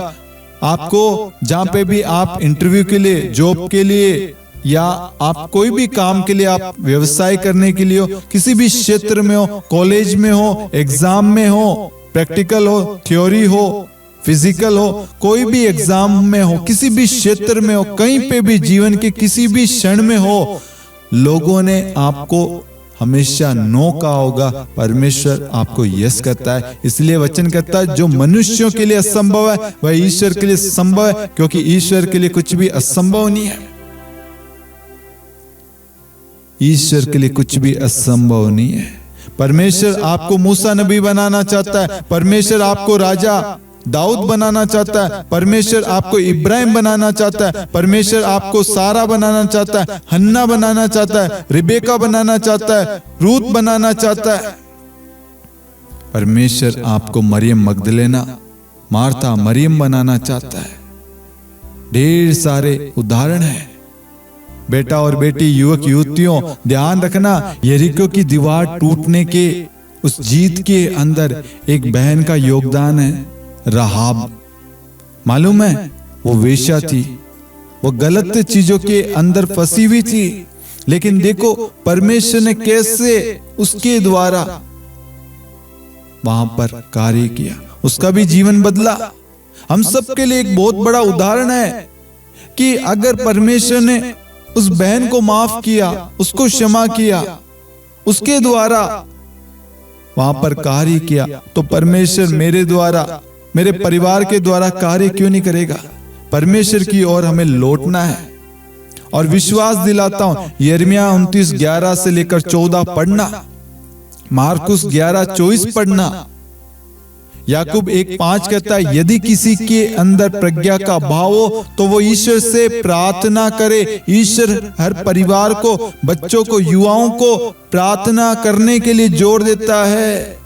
आपको जहां पे भी आप इंटरव्यू के लिए, जॉब के लिए, या आप कोई भी काम के लिए, आप व्यवसाय करने के लिए हो, किसी भी क्षेत्र में हो, कॉलेज में हो, एग्जाम में हो, प्रैक्टिकल हो, थ्योरी हो, फिजिकल हो, कोई भी एग्जाम में हो, किसी भी क्षेत्र में हो, कहीं पे भी जीवन के किसी भी क्षण में हो, लोगों ने आपको हमेशा नो कहा होगा, परमेश्वर आपको यस कहता है। इसलिए वचन कहता है जो मनुष्यों के लिए असंभव है वह ईश्वर के लिए संभव है, क्योंकि ईश्वर के लिए कुछ भी असंभव नहीं है। ईश्वर के लिए कुछ भी असंभव नहीं है। परमेश्वर आपको मूसा नबी बनाना चाहता है, परमेश्वर आपको राजा दाऊद बनाना चाहता है, परमेश्वर आपको इब्राहिम बनाना चाहता है, परमेश्वर आपको सारा बनाना चाहता है, हन्ना बनाना चाहता है, रिबेका बनाना चाहता है, रूत बनाना चाहता है। परमेश्वर आपको मरियम मगदलेना, मार्था, मरियम बनाना चाहता है। ढेर सारे उदाहरण हैं। बेटा और बेटी, युवक युवतियों, ध्यान रखना, यरीको की दीवार टूटने के उस जीत के अंदर एक बहन का योगदान है, राहाब। मालूम है, वो वेश्या थी, वो गलत चीजों के अंदर फंसी हुई थी, लेकिन देखो परमेश्वर ने कैसे उसके द्वारा वहां पर कार्य किया, उसका भी जीवन बदला। हम सबके लिए एक बहुत बड़ा उदाहरण है कि अगर परमेश्वर ने उस बहन को माफ किया, उसको क्षमा किया, उसके द्वारा वहां पर कार्य किया, तो परमेश्वर मेरे द्वारा, मेरे परिवार के द्वारा कार्य क्यों नहीं करेगा। परमेश्वर की ओर हमें लौटना है। और विश्वास दिलाता हूं, यिर्मयाह 29:11 से लेकर 14 पढ़ना, मार्कुस 11:24 पढ़ना, याकूब 1:5 कहता है यदि किसी के अंदर प्रज्ञा का भाव हो तो वो ईश्वर से प्रार्थना करे। ईश्वर हर परिवार को, बच्चों को, युवाओं को प्रार्थना करने के लिए जोर देता है।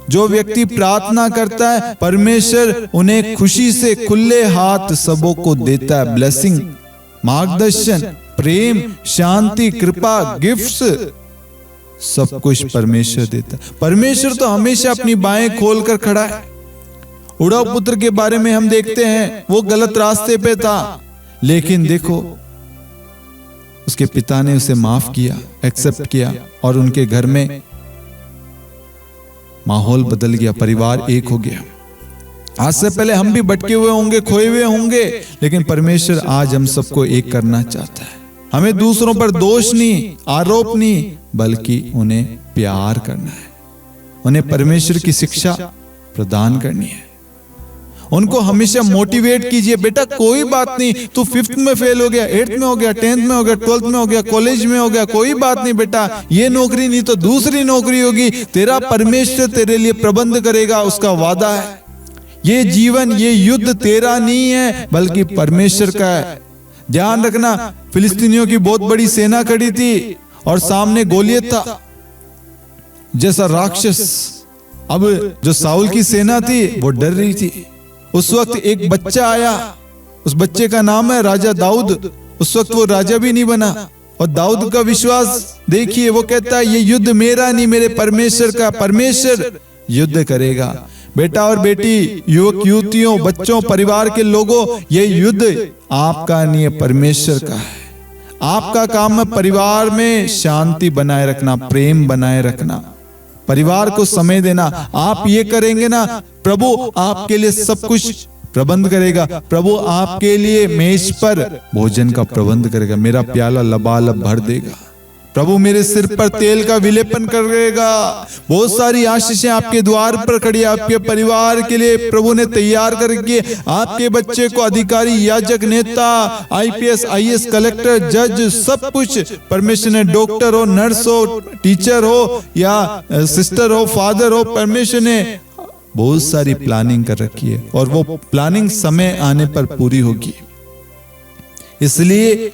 जो व्यक्ति प्रार्थना करता है, परमेश्वर उन्हें खुशी से खुले हाथ सबों को देता है। ब्लेसिंग, मार्गदर्शन, प्रेम, शांति, कृपा, गिफ्ट्स, सब कुछ परमेश्वर देता है। परमेश्वर तो हमेशा अपनी बाहें खोलकर खड़ा है। उड़ाव पुत्र के बारे में हम देखते हैं, वो गलत रास्ते पे था, लेकिन देखो उसके पिता ने उसे माफ किया, एक्सेप्ट किया, और उनके घर में माहौल बदल गया, परिवार एक हो गया। आज से पहले हम भी भटके हुए होंगे, खोए हुए होंगे, लेकिन परमेश्वर आज हम सबको एक करना चाहता है। हमें दूसरों पर दोष नहीं, आरोप नहीं, बल्कि उन्हें प्यार करना है, उन्हें परमेश्वर की शिक्षा प्रदान करनी है। उनको हमेशा मोटिवेट कीजिए, बेटा कोई बात नहीं, तू 5th में फेल हो गया, 8th में हो गया, 10th में हो गया, 12th में हो गया, कॉलेज में हो गया, कोई बात नहीं बेटा, ये नौकरी नहीं तो दूसरी नौकरी होगी, तेरा परमेश्वर तेरे लिए प्रबंध करेगा, उसका वादा है। ये जीवन, ये युद्ध तेरा नहीं है बल्कि परमेश्वर का है। ध्यान रखना, फिलिस्तीनियों की बहुत बड़ी सेना खड़ी थी और सामने गोलियत था जैसा राक्षस। अब जो साउल की सेना थी वो डर रही थी। उस वक्त एक बच्चा आया, उस बच्चे का नाम है राजा दाऊद। उस वक्त वो राजा भी नहीं बना, और दाऊद का विश्वास देखिए, वो कहता है ये युद्ध मेरा नहीं, मेरे परमेश्वर का, परमेश्वर युद्ध करेगा। बेटा और बेटी, युवक युवतियों, बच्चों, परिवार के लोगों, ये युद्ध आपका नहीं है, परमेश्वर का है। आपका काम है परिवार में शांति बनाए रखना, प्रेम बनाए रखना, परिवार को समय देना। आप ये करेंगे ना, प्रभु आपके लिए सब कुछ प्रबंध करेगा। प्रभु आपके लिए मेज पर भोजन का प्रबंध करेगा। मेरा प्याला लबालब भर देगा। प्रभु मेरे सिर पर तेल का विलेपन करेगा। बहुत सारी आशीषें आपके द्वार पर खड़ी, आपके परिवार के लिए प्रभु ने तैयार करके आपके बच्चे को अधिकारी, याजक, नेता, IPS, IAS, कलेक्टर, जज, सब कुछ परमेश्वर ने, डॉक्टर हो, नर्स हो, टीचर हो या सिस्टर हो, फादर हो, परमेश्वर ने बहुत सारी प्लानिंग कर रखी है और वो प्लानिंग समय आने पर पूरी होगी। इसलिए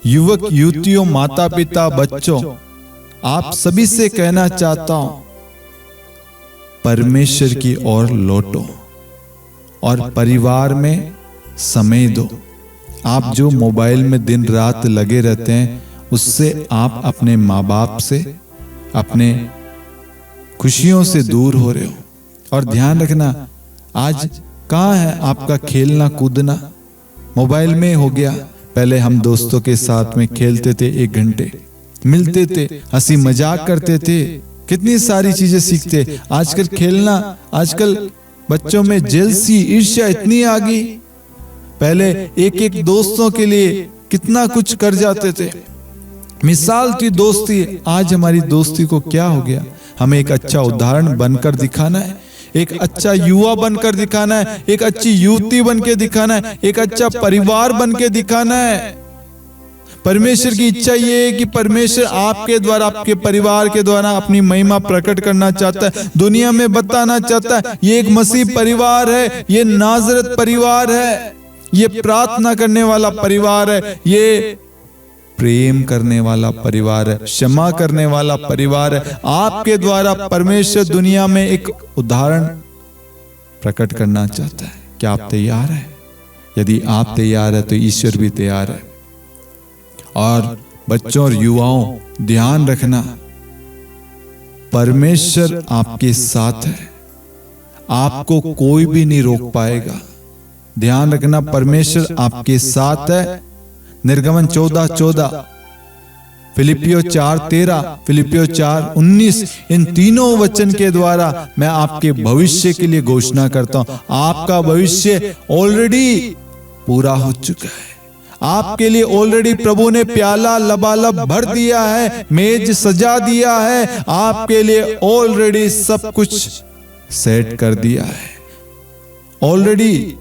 युवक युवतियों, माता पिता, बच्चों, आप सभी से कहना चाहता हूं, परमेश्वर की ओर लौटो और परिवार में समय दो। आप जो मोबाइल में दिन रात लगे रहते हैं, उससे आप अपने माँ बाप से, अपने खुशियों से दूर हो रहे हो। और ध्यान रखना, आज कहाँ है आपका खेलना कूदना? मोबाइल में हो गया। पहले हम दोस्तों के साथ में खेलते थे, 1 घंटे मिलते थे, हंसी मजाक करते थे, कितनी सारी चीजें सीखते। आजकल खेलना, आजकल बच्चों में जेलसी, ईर्ष्या इतनी आ गई। पहले एक एक दोस्तों के लिए कितना कुछ कर जाते थे, मिसाल थी दोस्ती। आज हमारी दोस्ती को क्या हो गया? हमें एक अच्छा उदाहरण बनकर दिखाना है, एक अच्छा युवा बनकर दिखाना है, एक अच्छी युवती बनकर दिखाना है, एक अच्छा परिवार बनकर दिखाना है। परमेश्वर की इच्छा ये है कि परमेश्वर आपके द्वारा, आपके परिवार के द्वारा अपनी महिमा प्रकट करना चाहता है, दुनिया में बताना चाहता है ये एक मसीह परिवार है, ये नाजरत परिवार है, ये प्रार्थना करने वाला परिवार है, ये प्रेम करने वाला परिवार है, क्षमा करने वाला परिवार है। आपके द्वारा परमेश्वर दुनिया में एक उदाहरण प्रकट करना चाहता है। क्या आप तैयार हैं? यदि आप तैयार है तो ईश्वर भी तैयार है। और बच्चों और युवाओं, ध्यान रखना, परमेश्वर आपके साथ है, आपको कोई भी नहीं रोक पाएगा। ध्यान रखना, परमेश्वर आपके साथ है। निर्गमन 14:14, फिलिपियो 4:13, फिलिपियो 4:19, इन तीनों वचन के द्वारा मैं आपके भविष्य के लिए घोषणा करता हूं। आपका भविष्य ऑलरेडी पूरा हो चुका है। आपके लिए ऑलरेडी प्रभु ने प्याला लबालब भर दिया है, मेज सजा दिया है, आपके लिए ऑलरेडी सब कुछ सेट कर दिया है। ऑलरेडी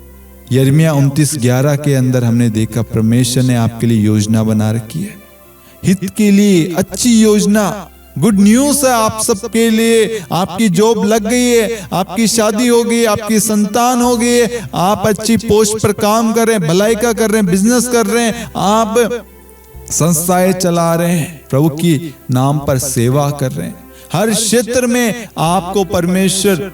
यिर्मयाह 29:11 के अंदर हमने देखा परमेश्वर ने आपके लिए योजना बना रखी है, हित के लिए अच्छी योजना। गुड न्यूज है आप सबके लिए। आपकी जॉब लग गई है, आपकी शादी हो गई, आपकी संतान हो गई है, आप अच्छी पोस्ट पर काम कर रहे हैं, भलाई का कर रहे हैं, बिजनेस कर रहे हैं, आप संस्थाएं चला रहे हैं, प्रभु की नाम पर सेवा कर रहे हैं। हर क्षेत्र में आपको परमेश्वर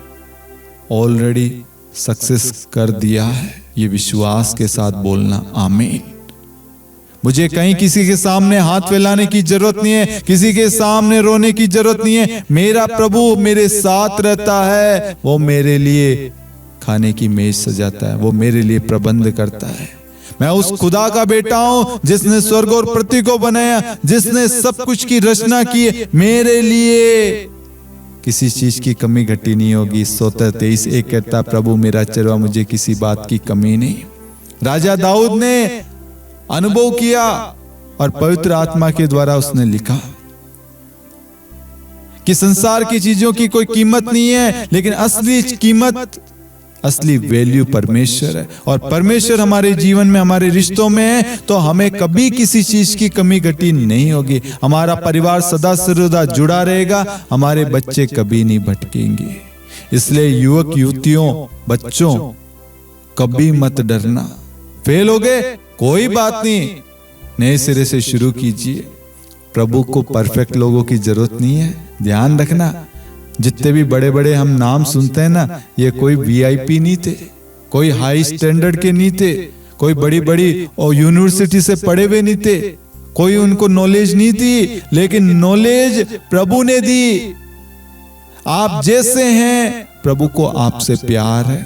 ऑलरेडी सक्सेस कर दिया है। ये विश्वास के साथ बोलना आमीन। मुझे कहीं किसी के सामने हाथ फैलाने की जरूरत नहीं है, किसी के सामने रोने की जरूरत नहीं है। मेरा प्रभु मेरे साथ रहता है, वो मेरे लिए खाने की मेज सजाता है, वो मेरे लिए प्रबंध करता है। मैं उस खुदा का बेटा हूं जिसने स्वर्ग और पृथ्वी को बनाया, जिसने सब कुछ की रचना की। मेरे लिए किसी चीज की कमी घटी नहीं होगी। स्तोत्र 23:1 कहता, प्रभु मेरा चरवा, मुझे किसी बात की कमी नहीं। राजा दाऊद ने अनुभव किया और पवित्र आत्मा के द्वारा उसने लिखा कि संसार की चीजों की कोई कीमत नहीं है, लेकिन असली कीमत, असली वैल्यू परमेश्वर है। और परमेश्वर हमारे जीवन में, हमारे रिश्तों में है तो हमें कभी किसी चीज की कमी घटी नहीं होगी। हमारा परिवार सदा सर्वदा जुड़ा रहेगा, हमारे बच्चे कभी नहीं भटकेंगे। इसलिए युवक युवतियों, बच्चों, कभी मत डरना। फेल हो गए, कोई बात नहीं, नए सिरे से शुरू कीजिए। प्रभु को परफेक्ट लोगों की जरूरत नहीं है। ध्यान रखना, जितने भी बड़े बड़े हम नाम सुनते हैं ना, ये कोई वीआईपी नहीं थे, कोई हाई स्टैंडर्ड के नहीं थे, कोई बड़ी बड़ी और यूनिवर्सिटी से पढ़े हुए नहीं थे, कोई उनको नॉलेज नहीं थी, लेकिन नॉलेज प्रभु ने दी। आप जैसे हैं, प्रभु को आपसे प्यार है।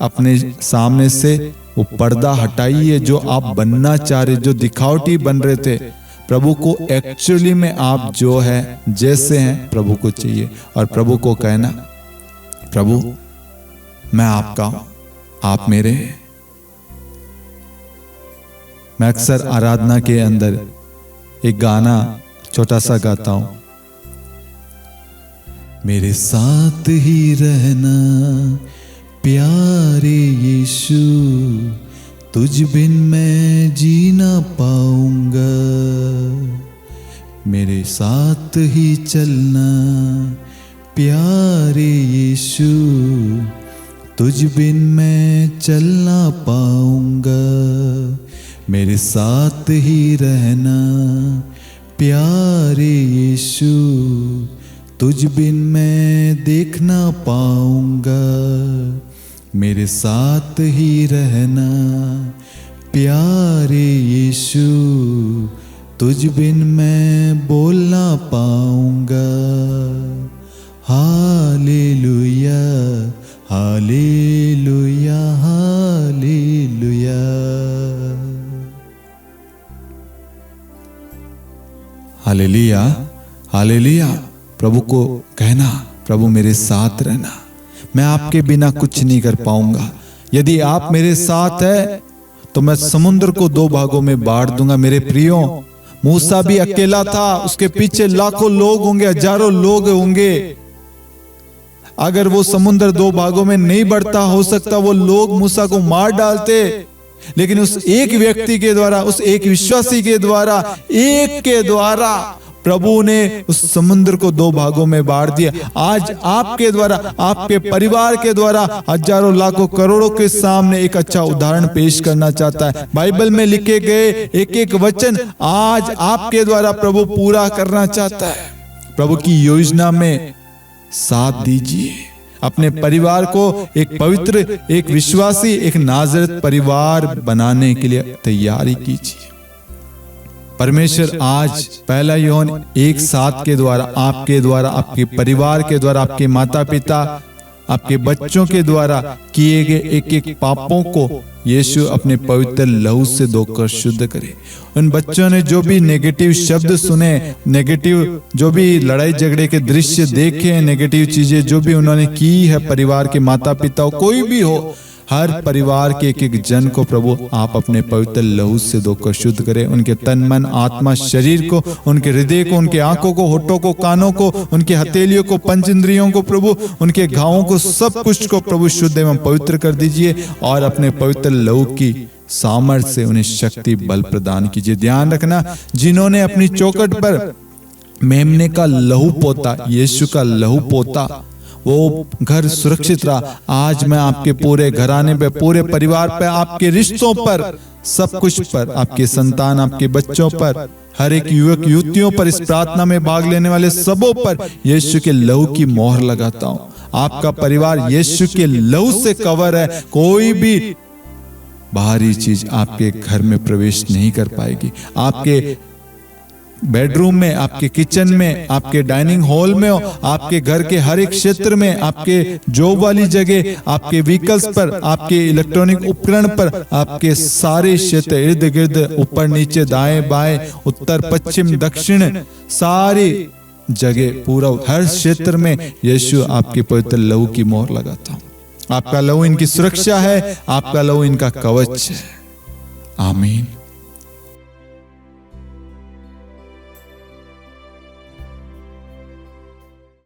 अपने सामने से वो पर्दा हटाइए जो आप बनना चाह रहे, जो दिखावटी बन रहे थे। प्रभु को एक्चुअली में आप जो है, जैसे हैं, प्रभु को चाहिए। और प्रभु को कहना, प्रभु मैं आपका हूं, आप मेरे हैं। मैं अक्सर आराधना के अंदर एक गाना छोटा सा गाता हूं, मेरे साथ ही रहना प्यारे यीशु, तुझ बिन मैं जी ना पाऊंगा। मेरे साथ ही चलना प्यारे यीशु, तुझ बिन मैं चल ना पाऊंगा। मेरे साथ ही रहना प्यारे यीशु, तुझ बिन मैं देख ना पाऊंगा। मेरे साथ ही रहना प्यारे यीशु, तुझ बिन मैं बोल ना पाऊंगा। Hallelujah hallelujah hallelujah. Hallelujah hallelujah. प्रभु को कहना, प्रभु मेरे साथ रहना, मैं आपके बिना कुछ नहीं कर पाऊंगा। यदि आप मेरे साथ है तो मैं समुद्र को दो भागों में बांट दूंगा। मेरे प्रियो, मूसा भी अकेला था, उसके पीछे लाखों लोग होंगे, हजारों लोग होंगे। अगर वो समुद्र दो भागों में नहीं बढ़ता, हो सकता वो लोग मूसा को मार डालते, लेकिन उस एक व्यक्ति के द्वारा, उस एक विश्वासी के द्वारा, एक के द्वारा प्रभु ने उस समुद्र को दो भागों में बांट दिया। आज आपके द्वारा, आपके परिवार के द्वारा हजारों लाखों करोड़ों के सामने एक अच्छा उदाहरण पेश करना चाहता है। बाइबल में लिखे गए एक एक वचन आज आपके द्वारा प्रभु पूरा करना चाहता है। प्रभु की योजना में साथ दीजिए। अपने परिवार को एक पवित्र, एक विश्वासी, एक नाज़रेत परिवार बनाने के लिए तैयारी कीजिए। परमेश्वर आज पहला यूहन्ना 1:7 के द्वारा, आपके द्वारा, आपके परिवार के द्वारा, आपके माता पिता, आपके बच्चों के द्वारा किए गए एक एक पापों को यीशु अपने पवित्र लहू से धोकर शुद्ध करे। उन बच्चों ने जो भी नेगेटिव शब्द सुने, नेगेटिव जो भी लड़ाई झगड़े के दृश्य देखे, नेगेटिव चीजें जो भी उन्होंने की है, परिवार के माता पिता कोई भी हो, हर परिवार के एक एक जन को प्रभु आप अपने पवित्र लहू से धोकर शुद्ध करें। उनके तन मन आत्मा शरीर को, उनके हृदय को, उनके आंखों को, होठों को, कानों को, उनके हथेलियों को, पंच इंद्रियों को प्रभु, उनके घावों को, सब कुछ को प्रभु शुद्ध एवं पवित्र कर दीजिए और अपने पवित्र लहू की सामर्थ्य से उन्हें शक्ति बल प्रदान कीजिए। ध्यान रखना, जिन्होंने अपनी चौखट पर मेमने का लहू पोता, यीशु का लहू पोता, वो घर सुरक्षित रहा। आज मैं आपके पूरे घराने पे, पूरे परिवार पे, आपके रिश्तों पर, सब कुछ पर, आपके संतान, आपके बच्चों पर, हर एक युवक युवतियों पर, इस प्रार्थना में भाग लेने वाले सबों पर यीशु के लहू की मोहर लगाता हूँ। आपका परिवार यीशु के लहू से कवर है। कोई भी बाहरी चीज आपके घर में प्रवेश नहीं कर पाएगी। आपके बेडरूम में, आपके किचन में, आपके डाइनिंग हॉल में, आपके घर के हर एक क्षेत्र में, आपके जॉब वाली जगह, आपके व्हीकल्स पर, आपके इलेक्ट्रॉनिक उपकरण पर, आपके सारे क्षेत्र, इर्द गिर्द, ऊपर नीचे, दाएं बाएं, उत्तर पश्चिम दक्षिण, सारी जगह, पूरा हर क्षेत्र में यीशु आपके पवित्र लहू की मोहर लगाता हूं। आपका लहू इनकी सुरक्षा है, आपका लहू इनका कवच है। आमीन।